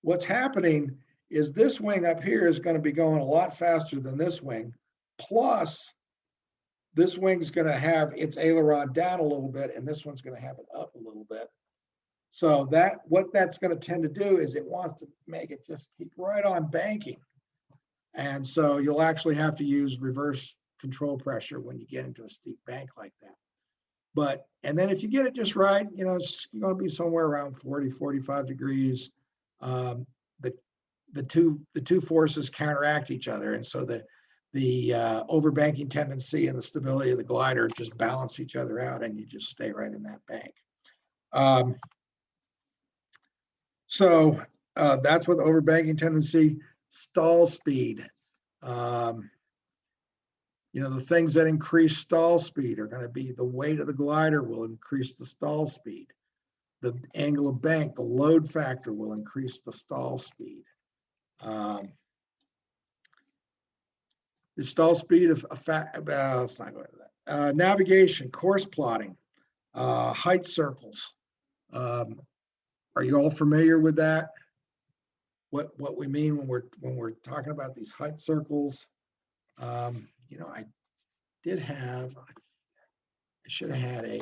what's happening is this wing up here is going to be going a lot faster than this wing. Plus, this wing's going to have its aileron down a little bit, and this one's going to have it up a little bit. So what that's going to tend to do is it wants to make it just keep right on banking. And so you'll actually have to use reverse control pressure when you get into a steep bank like that. But, and then if you get it just right, you know, it's going to be somewhere around 40, 45 degrees. The two forces counteract each other. And so the overbanking tendency and the stability of the glider just balance each other out, and you just stay right in that bank. So that's what the overbanking tendency. Stall speed. You know, the things that increase stall speed are going to be the weight of the glider will increase the stall speed. The angle of bank, the load factor will increase the stall speed. The stall speed of let's not go into that. Navigation, course plotting, height circles. Are you all familiar with that? What we mean when we're talking about these height circles? You know, I should have had a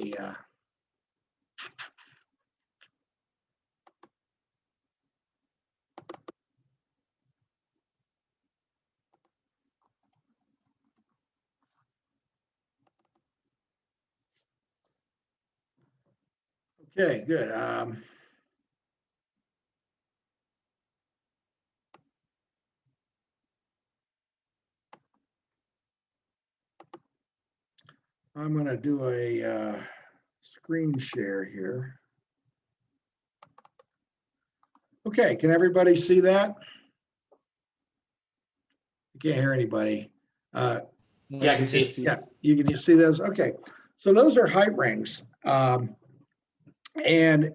okay, good. I'm going to do a screen share here. Okay, can everybody see that? I can't hear anybody. Yeah, I can see it. Yeah, you can see those. Okay, so those are height rings. And,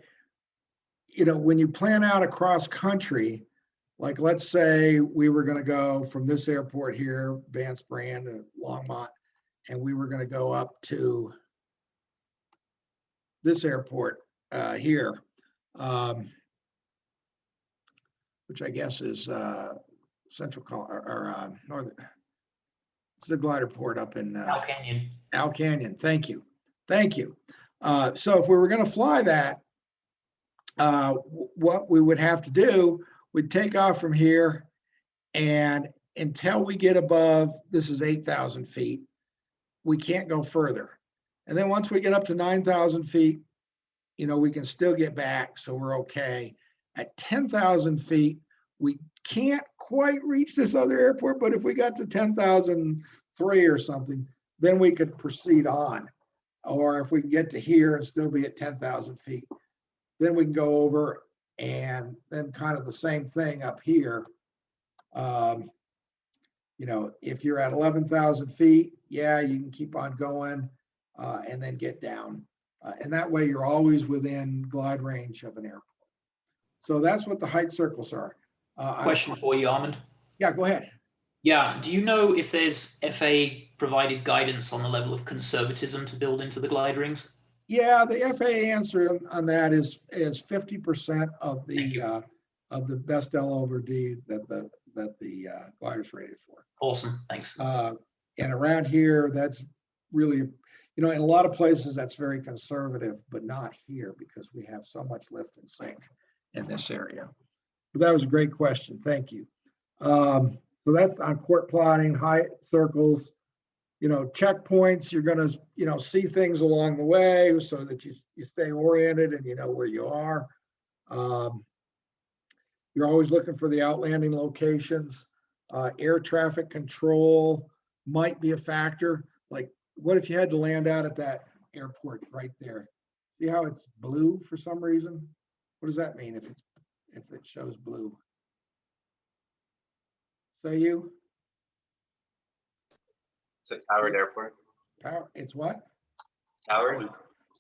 you know, when you plan out across country, like let's say we were going to go from this airport here, Vance Brand and Longmont, and we were going to go up to this airport here, which I guess is Central or Northern. It's the glider port up in Al Canyon. Al Canyon. Thank you. Thank you. So if we were going to fly that, what we would have to do, we'd take off from here, and until we get above, this is 8,000 feet, we can't go further. And then once we get up to 9,000 feet, you know, we can still get back, so we're okay. At 10,000 feet, we can't quite reach this other airport, but if we got to 10,003 or something, then we could proceed on. Or if we can get to here and still be at 10,000 feet, then we can go over, and then kind of the same thing up here. You know, if you're at 11,000 feet, yeah, you can keep on going and then get down. And that way you're always within glide range of an airport. So that's what the height circles are. Question for you, Armand. Yeah, go ahead. Yeah, do you know if there's FAA provided guidance on the level of conservatism to build into the glide rings? Yeah, the FAA answer on that is 50% of the best L over D that the glider's rated for. Awesome, thanks. And around here, that's really, you know, in a lot of places that's very conservative, but not here because we have so much lift and sink in this area. But that was a great question. Thank you. So that's on court plotting, height circles, you know, checkpoints. You're going to, you know, see things along the way so that you stay oriented and you know where you are. You're always looking for the outlanding locations. Air traffic control might be a factor. Like, what if you had to land out at that airport right there? See how it's blue for some reason? What does that mean if it shows blue? Say you? It's a towered airport. It's what? Towered.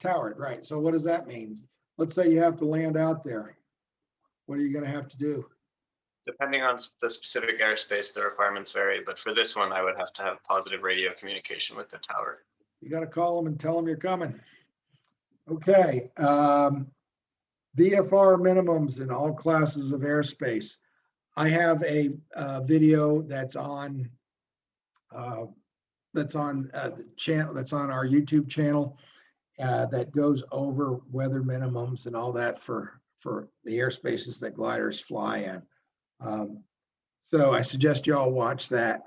Towered, right. So what does that mean? Let's say you have to land out there. What are you going to have to do? Depending on the specific airspace, the requirements vary, but for this one, I would have to have positive radio communication with the tower. You got to call them and tell them you're coming. Okay. VFR minimums in all classes of airspace. I have a video that's on the channel, that's on our YouTube channel, that goes over weather minimums and all that for the airspaces that gliders fly in. So I suggest you all watch that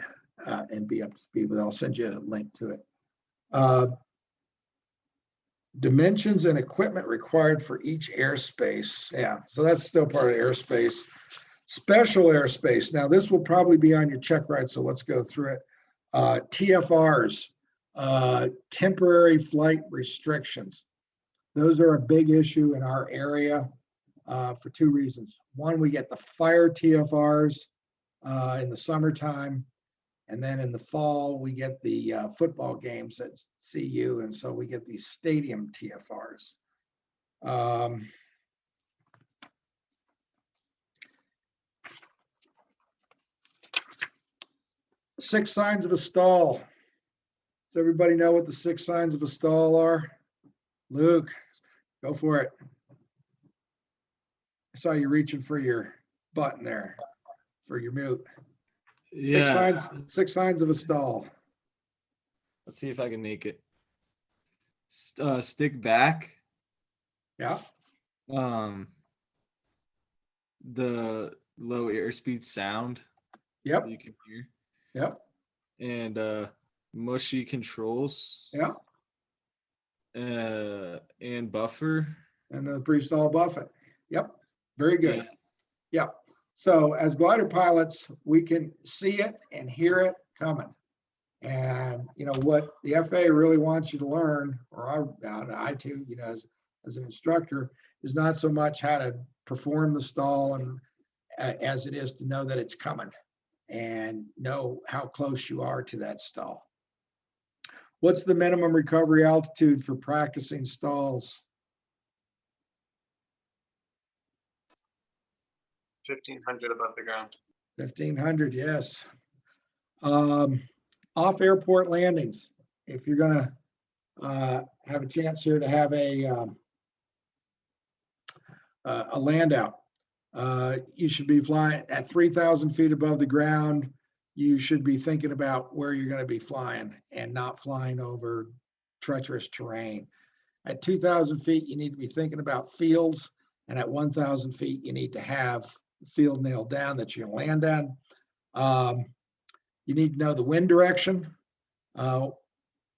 and be up to speed with it. I'll send you a link to it. Dimensions and equipment required for each airspace. Yeah, so that's still part of airspace. Special airspace. Now this will probably be on your Checkride, so let's go through it. TFRs, temporary flight restrictions. Those are a big issue in our area for two reasons. One, we get the fire TFRs in the summertime, and then in the fall, we get the football games at CU, and so we get these stadium TFRs. 6 signs of a stall. Does everybody know what the 6 signs of a stall are? Luke, go for it. I saw you reaching for your button there for your mute. Yeah. 6 signs of a stall. Let's see if I can make it. Stick back. Yeah. The low airspeed sound Yep. you can hear. Yep. And mushy controls. Yeah. And buffer. And the pre-stall buffet. Yep. Very good. Yeah. Yep. So as glider pilots, we can see it and hear it coming. And you know what the FAA really wants you to learn, or I too, you know, as an instructor, is not so much how to perform the stall and as it is to know that it's coming and know how close you are to that stall. What's the minimum recovery altitude for practicing stalls? 1,500 above the ground. 1,500, yes. Off airport landings. If you're gonna have a chance here to have a land out, you should be flying at 3,000 feet above the ground. You should be thinking about where you're going to be flying and not flying over treacherous terrain. At 2,000 feet, you need to be thinking about fields, and at 1,000 feet, you need to have the field nailed down that you're going to land on. You need to know the wind direction. Does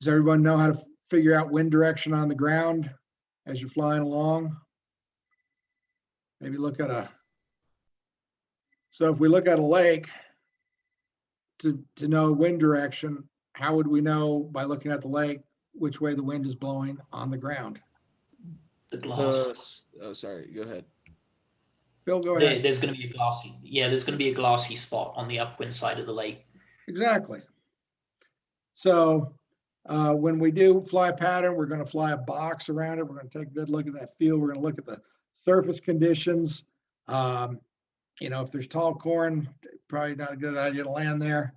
everyone know how to figure out wind direction on the ground as you're flying along? Maybe look at so if we look at a lake to know wind direction, how would we know by looking at the lake which way the wind is blowing on the ground? The glass. Oh, sorry. Go ahead. Bill, go ahead. There's going to be a glassy. Yeah, there's going to be a glassy spot on the upwind side of the lake. Exactly. So when we do fly pattern, we're going to fly a box around it. We're going to take a good look at that field. We're going to look at the surface conditions. You know, if there's tall corn, probably not a good idea to land there.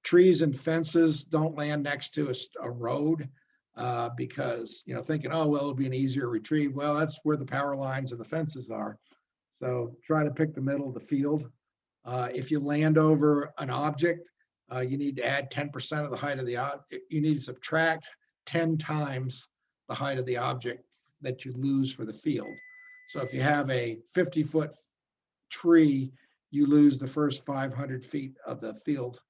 Trees and fences, don't land next to a road because, you know, thinking, oh, well, it'll be an easier retrieve. Well, that's where the power lines and the fences are. So try to pick the middle of the field. If you land over an object, you need to add 10% of the height of the object. You need to subtract 10 times the height of the object that you lose for the field. So if you have a 50-foot tree, you lose the first 500 feet of the field.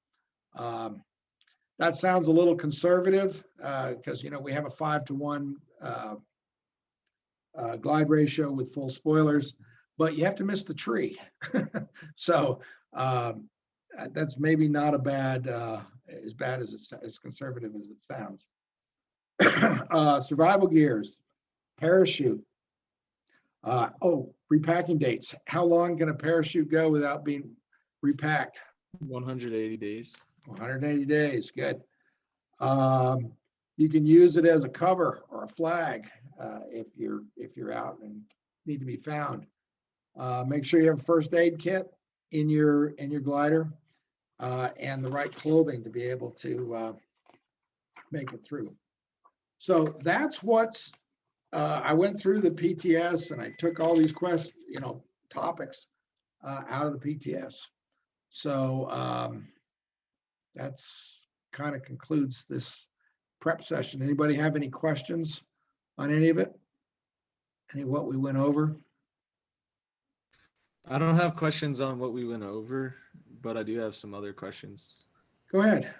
That sounds a little conservative because, you know, we have a 5-to-1 glide ratio with full spoilers, but you have to miss the tree. So that's maybe not a bad, as bad as it's as conservative as it sounds. Survival gears, parachute. Repacking dates. How long can a parachute go without being repacked? 180 days. 180 days, good. You can use it as a cover or a flag if you're out and need to be found. Make sure you have a first aid kit in your glider, and the right clothing to be able to make it through. So that's what's, I went through the PTS and I took all these questions, topics out of the PTS. So that's kind of concludes this prep session. Anybody have any questions on any of it? Any of what we went over? I don't have questions on what we went over, but I do have some other questions. Go ahead.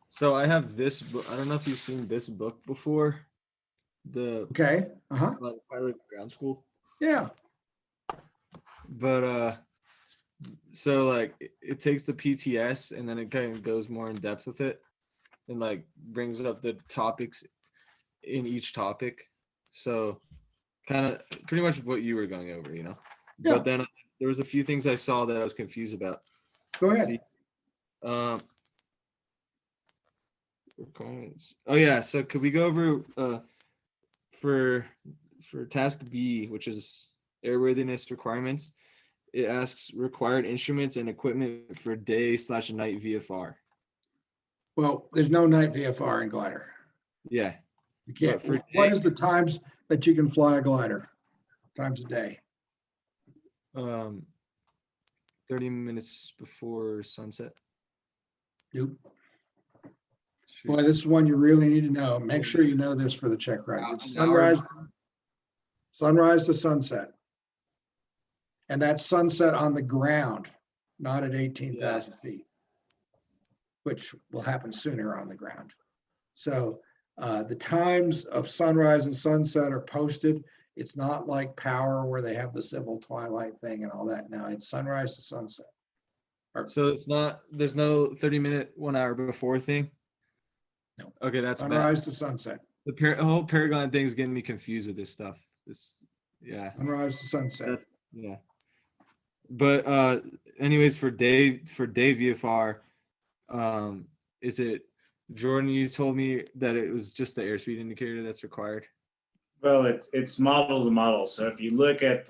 So I have this book. I don't know if you've seen this book before. The Okay. Uh-huh. Pilot Ground School. Yeah. But so like it takes the PTS and then it kind of goes more in depth with it and like brings up the topics in each topic. So kind of pretty much what you were going over, Yeah. But then there was a few things I saw that I was confused about. Go Let's ahead. see. Requirements. Oh yeah, so could we go over for task B, which is airworthiness requirements? It asks required instruments and equipment for day/night VFR. Well, there's no night VFR in glider. Yeah. You can't. But for What day- is the times that you can fly a glider? Times a day. 30 minutes before sunset. Nope. Shoot. Boy, this is one you really need to know. Make sure you know this for the check ride. It's sunrise to sunset. And that's sunset on the ground, not at 18,000 feet, which will happen sooner on the ground. So the times of sunrise and sunset are posted. It's not like power where they have the civil twilight thing and all that. No, it's sunrise to sunset. So there's no 30-minute 1 hour before thing? No. Okay, that's bad. Sunrise to sunset. The whole Paragon thing is getting me confused with this stuff. Yeah. Sunrise to sunset. Yeah. But anyways, for day VFR, is it Jordan, you told me that it was just the airspeed indicator that's required? Well, it's model to model. So if you look at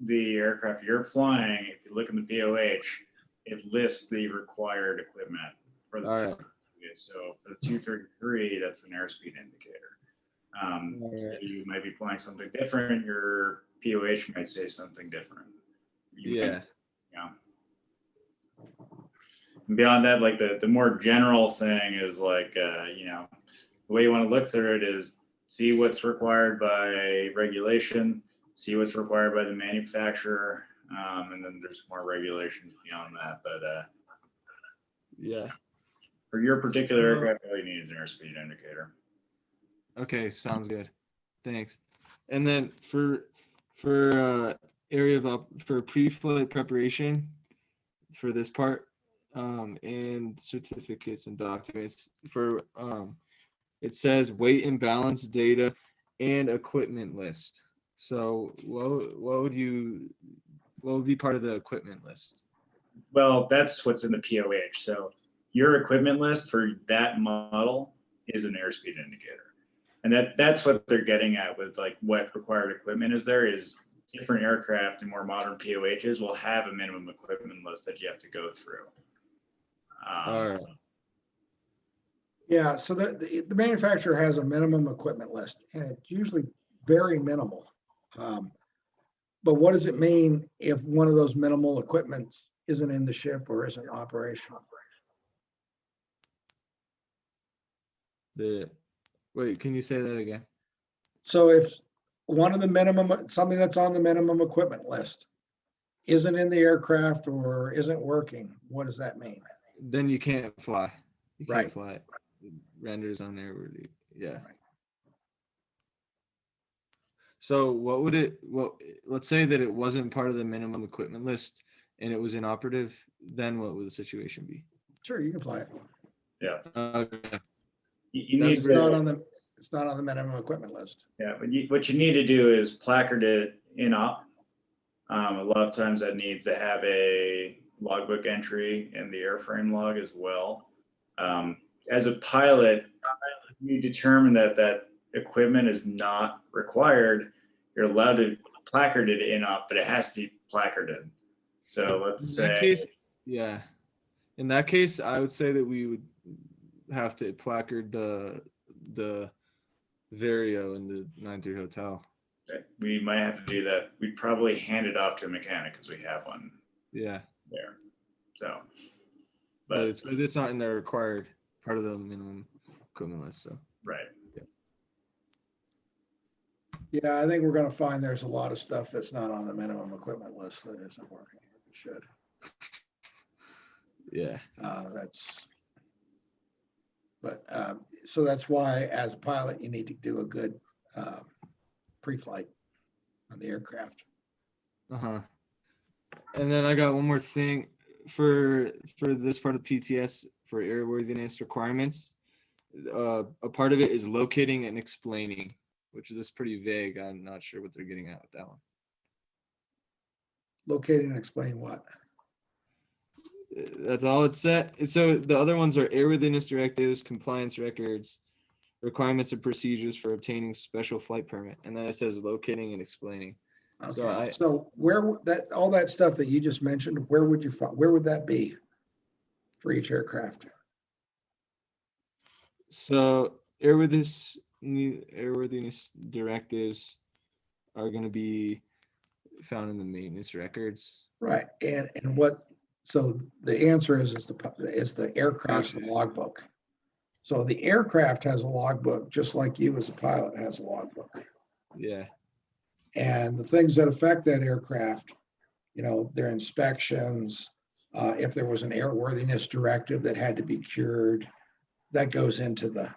the aircraft you're flying, if you look in the BOH, it lists the required equipment for the All two. right. Okay, so for the 233, that's an airspeed indicator. So right. you might be flying something different. Your POH might say something different. Yeah. And beyond that, like the more general thing is like, the way you want to look through it is see what's required by regulation, see what's required by the manufacturer, and then there's more regulations beyond that. But Yeah. for your particular aircraft, all you need is an airspeed indicator. Okay, sounds good. Thanks. And then for for pre-flight preparation for this part, and certificates and documents for it says weight and balance data and equipment list. So what would be part of the equipment list? Well, that's what's in the POH. So your equipment list for that model is an airspeed indicator. And that's what they're getting at with like what required equipment is there is different aircraft and more modern POHs will have a minimum equipment list that you have to go through. All right. Yeah, so the manufacturer has a minimum equipment list, and it's usually very minimal. But what does it mean if one of those minimal equipments isn't in the ship or isn't operational? Wait, can you say that again? So if one of the something that's on the minimum equipment list isn't in the aircraft or isn't working, what does that mean? Then you can't fly. You can't Right. fly. It renders unairworthy. Yeah. Right. So let's say that it wasn't part of the minimum equipment list and it was inoperative, then what would the situation be? Sure, you can fly it. Yeah. Okay. You need It's not on the minimum equipment list. Yeah, but what you need to do is placard it in op. A lot of times that needs to have a logbook entry in the airframe log as well. As a pilot, you determine that equipment is not required. You're allowed to placard it in op, but it has to be placarded. So let's In that say, case, yeah. In that case, I would say that we would have to placard the Vario in the 9-3 hotel. we might have to do that. We'd probably hand it off to a mechanic because we have one Yeah, there. So, but but it's not in the required part of the minimum equipment list. So right. Yeah, I think we're gonna find there's a lot of stuff that's not on the minimum equipment list that isn't working. It should. yeah, So that's why, as a pilot, you need to do a good pre-flight on the aircraft. And then I got one more thing for this part of PTS for airworthiness requirements. A part of it is locating and explaining, which is pretty vague. I'm not sure what they're getting at with that one. Locate and explain what? That's all it said. So the other ones are airworthiness directives, compliance records, requirements and procedures for obtaining special flight permit, and then it says locating and explaining. Okay, so where that all that stuff that you just mentioned, where would you find? Where would that be for each aircraft? So airworthiness directives are going to be found in the maintenance records. Right, and what? So the answer is the aircraft's the logbook. So the aircraft has a logbook, just like you as a pilot has a logbook. Yeah. And the things that affect that aircraft, their inspections, if there was an airworthiness directive that had to be cured, that goes into the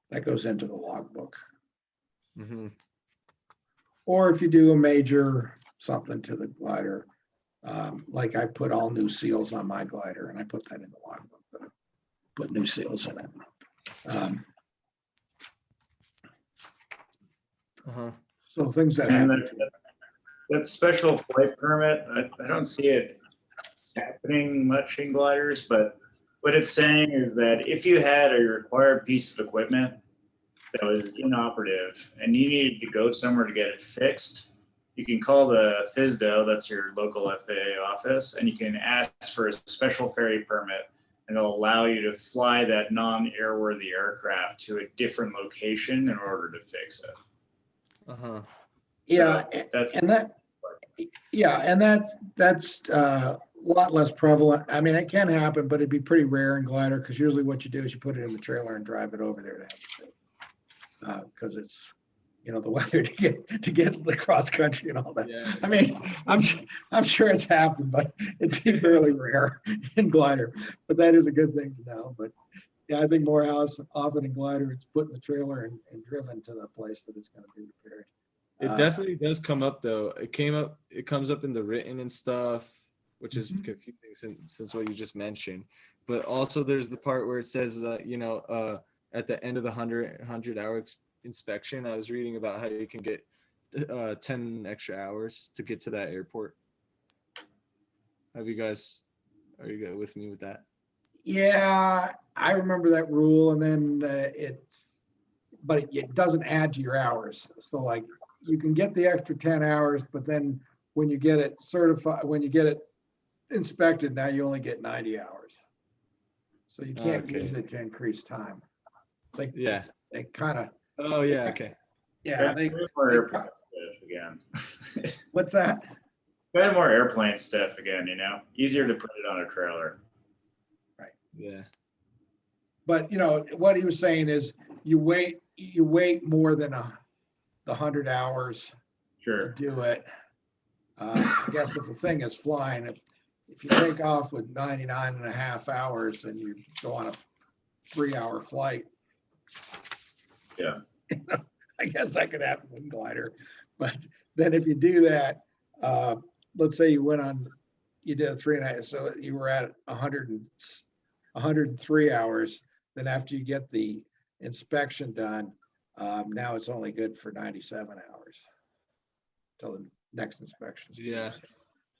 logbook. Mm-hmm. Or if you do a major something to the glider, like I put all new seals on my glider, and I put that in the logbook. That I put new seals in it. So things that And happen. that special flight permit, I don't see it happening much in gliders, but what it's saying is that if you had a required piece of equipment that was inoperative and you needed to go somewhere to get it fixed, you can call the FSDO, that's your local FAA office, and you can ask for a special ferry permit, and they'll allow you to fly that non-airworthy aircraft to a different location in order to fix it. Yeah, So that's a lot less prevalent. I mean, it can happen, but it'd be pretty rare in glider because usually what you do is you put it in the trailer and drive it over there to have it, because it's the weather to get the cross country and all that. Yeah. I mean, I'm sure it's happened, but it'd be fairly rare in glider. But that is a good thing to know. But yeah, I think more often in glider, it's put in the trailer and driven to the place that it's going to be repaired. It definitely does come up though. It comes up in the written and stuff, which is confusing since what you just mentioned. But also there's the part where it says that, at the end of the 100-hour inspection, I was reading about how you can get 10 extra hours to get to that airport. Are you guys with me with that? Yeah, I remember that rule, and then but it doesn't add to your hours. So like you can get the extra 10 hours, but then when you get it certified, when you get it inspected, now you only get 90 hours. So you can't use it to increase time. Like they kind of. Oh yeah, okay. Yeah, more airplane stuff again. What's that? Kind of more airplane stuff again, easier to put it on a trailer. Right. Yeah. But what he was saying is you wait more than the 100 hours Sure. to do it. I guess if the thing is flying, if you take off with 99.5 hours and you go on a 3-hour flight, yeah, I guess that could happen with glider. But then if you do that, let's say you did a 3.5, so you were at 103 hours. Then after you get the inspection done, now it's only good for 97 hours till the next inspection. Yeah. So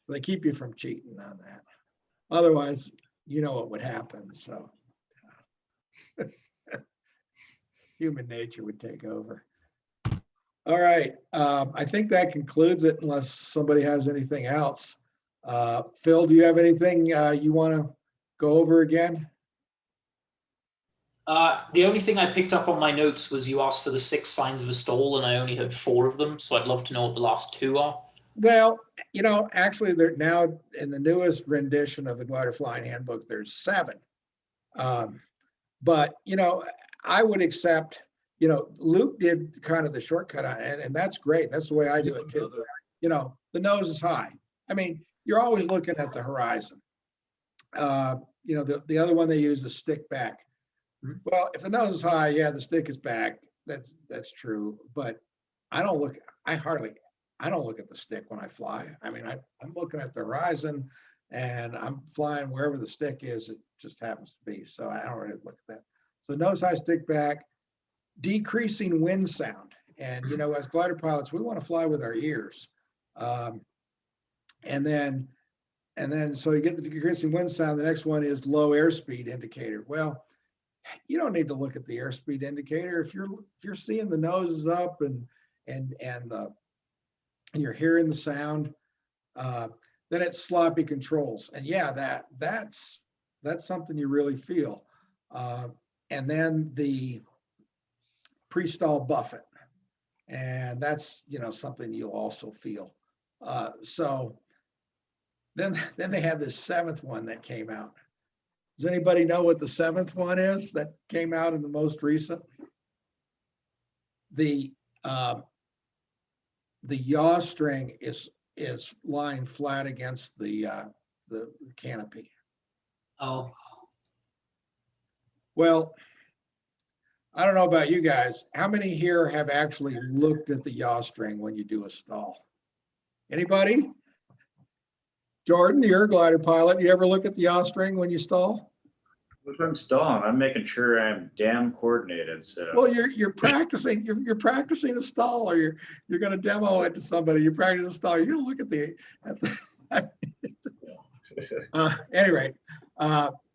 they keep you from cheating on that. Otherwise, what would happen. So human nature would take over. All right. I think that concludes it unless somebody has anything else. Phil, do you have anything you want to go over again? The only thing I picked up on my notes was you asked for the 6 signs of a stall, and I only had 4 of them. So I'd love to know what the last 2 are. Well, you know, actually, they're now in the newest rendition of the Glider Flying Handbook, there's 7. But, you know, I would accept, you know, Luke did kind of the shortcut on it, and that's great. That's the way I do it too. You know, the nose is high. I mean, you're always looking at the horizon. You know, the other one they use is stick back. Well, if the nose is high, yeah, the stick is back. That's true. But I don't look at the stick when I fly. I mean, I'm looking at the horizon and I'm flying wherever the stick is, it just happens to be. So I don't really look at that. So nose high, stick back, decreasing wind sound. And, you know, as glider pilots, we want to fly with our ears. And then so you get the decreasing wind sound. The next one is low airspeed indicator. Well, you don't need to look at the airspeed indicator. If you're seeing the nose is up and you're hearing the sound, then it's sloppy controls. And yeah, that's something you really feel. And then the pre-stall buffet, and that's, you know, something you'll also feel. So then they have this 7th one that came out. Does anybody know what the 7th one is that came out in the most recent? The yaw string is lying flat against the canopy. Oh, Well, I don't know about you guys. How many here have actually looked at the yaw string when you do a stall? Anybody? Jordan, you're a glider pilot. You ever look at the yaw string when you stall? If I'm stalling, I'm making sure I'm damn coordinated. So Well, you're practicing. You're practicing a stall, or you're going to demo it to somebody. You practice a stall. You're going to look at the. Anyway,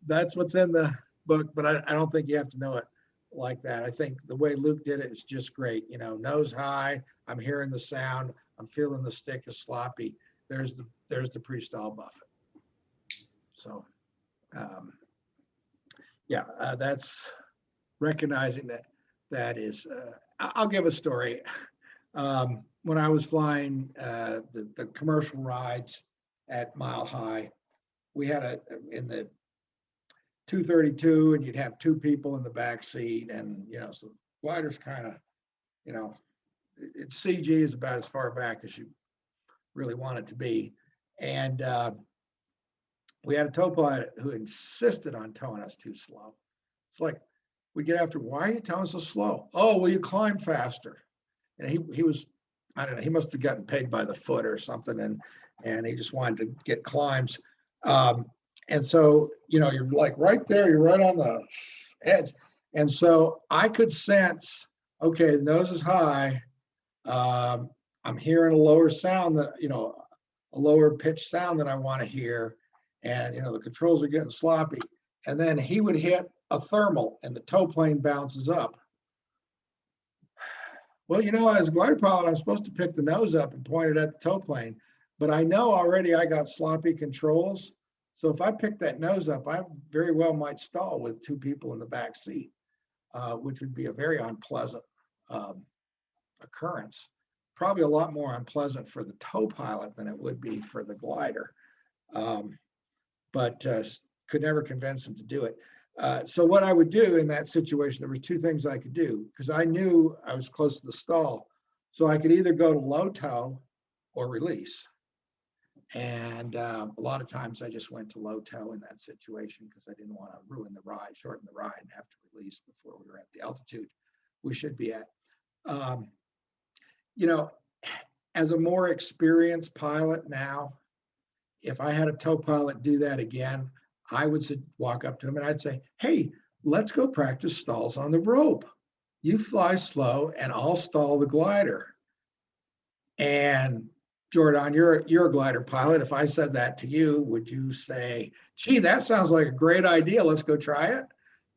that's what's in the book, but I don't think you have to know it like that. I think the way Luke did it is just great. You know, nose high. I'm hearing the sound. I'm feeling the stick is sloppy. There's the pre-stall buffet. So, yeah, that's recognizing that is. I'll give a story. When I was flying the commercial rides at Mile High, we had in the 232, and you'd have 2 people in the back seat, and you know, so gliders kind of, you know, it's CG is about as far back as you really want it to be, and we had a tow pilot who insisted on towing us too slow. It's like, we get after, why are you towing so slow? Oh, well, you climb faster. And he was, I don't know, he must have gotten paid by the foot or something, and he just wanted to get climbs. And so, you know, you're like right there, you're right on the edge. And so I could sense, okay, the nose is high. I'm hearing a lower sound that, you know, a lower pitch sound that I want to hear. And, you know, the controls are getting sloppy. And then he would hit a thermal and the tow plane bounces up. Well, you know, as a glider pilot, I'm supposed to pick the nose up and point it at the tow plane, but I know already I got sloppy controls. So if I pick that nose up, I very well might stall with 2 people in the back seat, which would be a very unpleasant occurrence. Probably a lot more unpleasant for the tow pilot than it would be for the glider. But could never convince him to do it. So what I would do in that situation, there were 2 things I could do, because I knew I was close to the stall. So I could either go to low tow or release. And a lot of times I just went to low tow in that situation because I didn't want to ruin the ride, shorten the ride, and have to release before we were at the altitude we should be at. You know, as a more experienced pilot now, if I had a tow pilot do that again, I would walk up to him and I'd say, hey, let's go practice stalls on the rope. You fly slow and I'll stall the glider. And Jordan, you're a glider pilot. If I said that to you, would you say, gee, that sounds like a great idea. Let's go try it?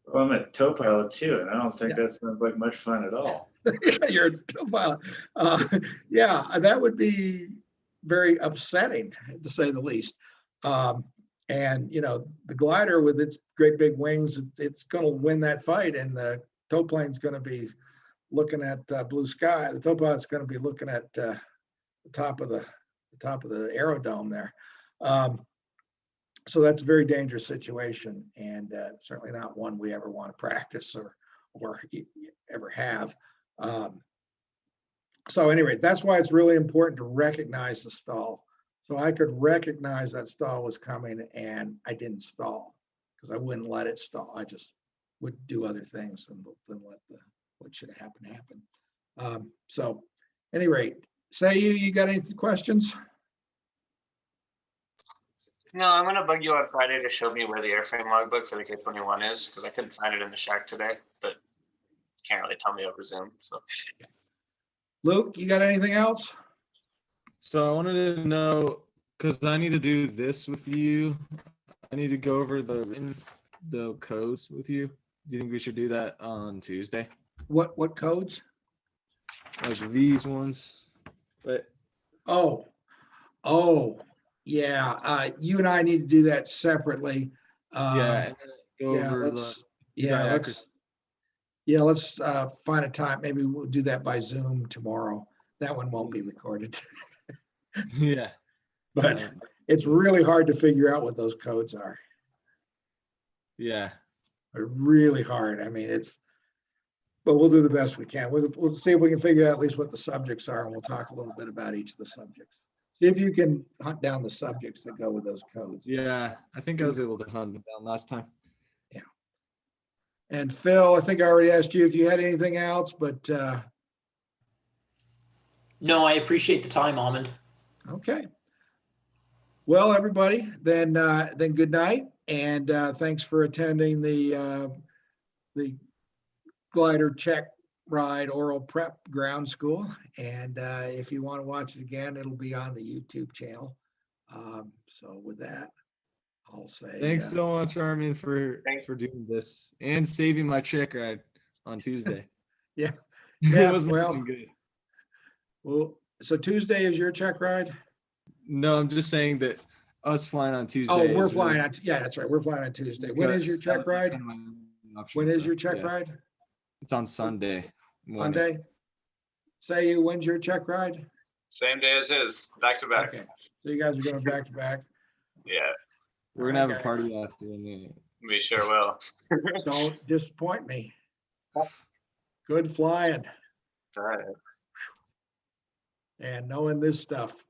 Well, I'm a tow pilot too, and I don't think that sounds like much fun at all. You're a tow pilot. Yeah, that would be very upsetting, to say the least. And the glider with its great big wings, it's going to win that fight, and the tow plane's going to be looking at blue sky. The tow pilot's going to be looking at the top of the aerodome there. So that's a very dangerous situation, and certainly not one we ever want to practice or ever have. So anyway, that's why it's really important to recognize the stall. So I could recognize that stall was coming, and I didn't stall because I wouldn't let it stall. I just would do other things than let what should happen. So at any rate, say you got any questions? No, I'm gonna bug you on Friday to show me where the airframe logbook for the K-21 is, because I couldn't find it in the shack today, but can't really tell me over Zoom. So, Luke, you got anything else? So I wanted to know, because I need to do this with you. I need to go over the codes with you. Do you think we should do that on Tuesday? What codes? Like these ones. But Oh, yeah. You and I need to do that separately. yeah, and then go Yeah, over let's find a time. Maybe we'll do that by Zoom tomorrow. That one won't be recorded. yeah. But it's really hard to figure out what those codes are. Yeah. They're really hard. I mean, but we'll do the best we can. We'll see if we can figure out at least what the subjects are, and we'll talk a little bit about each of the subjects. See if you can hunt down the subjects that go with those codes. Yeah, I think I was able to hunt them down last time. Yeah. And Phil, I think I already asked you if you had anything else, but No, I appreciate the time, Armand. okay. Well, everybody, then good night, and thanks for attending the glider check ride oral prep ground school. And if you want to watch it again, it'll be on the YouTube channel. So with that, I'll say Thanks so much, Armin, for doing this and saving my check ride on Tuesday. Yeah. It wasn't looking good. Well, so Tuesday is your check ride? No, I'm just saying that us flying on Tuesday. Oh, we're flying on. Yeah, that's right. We're flying on Tuesday. When is your check ride? When is your check ride? It's on Sunday morning. Monday. Say you. When's your check ride? same day as his, back to back. Okay. So you guys are going back to back. Yeah, We're gonna have a party after. we sure will. Don't disappoint me. Good flying All right. and knowing this stuff.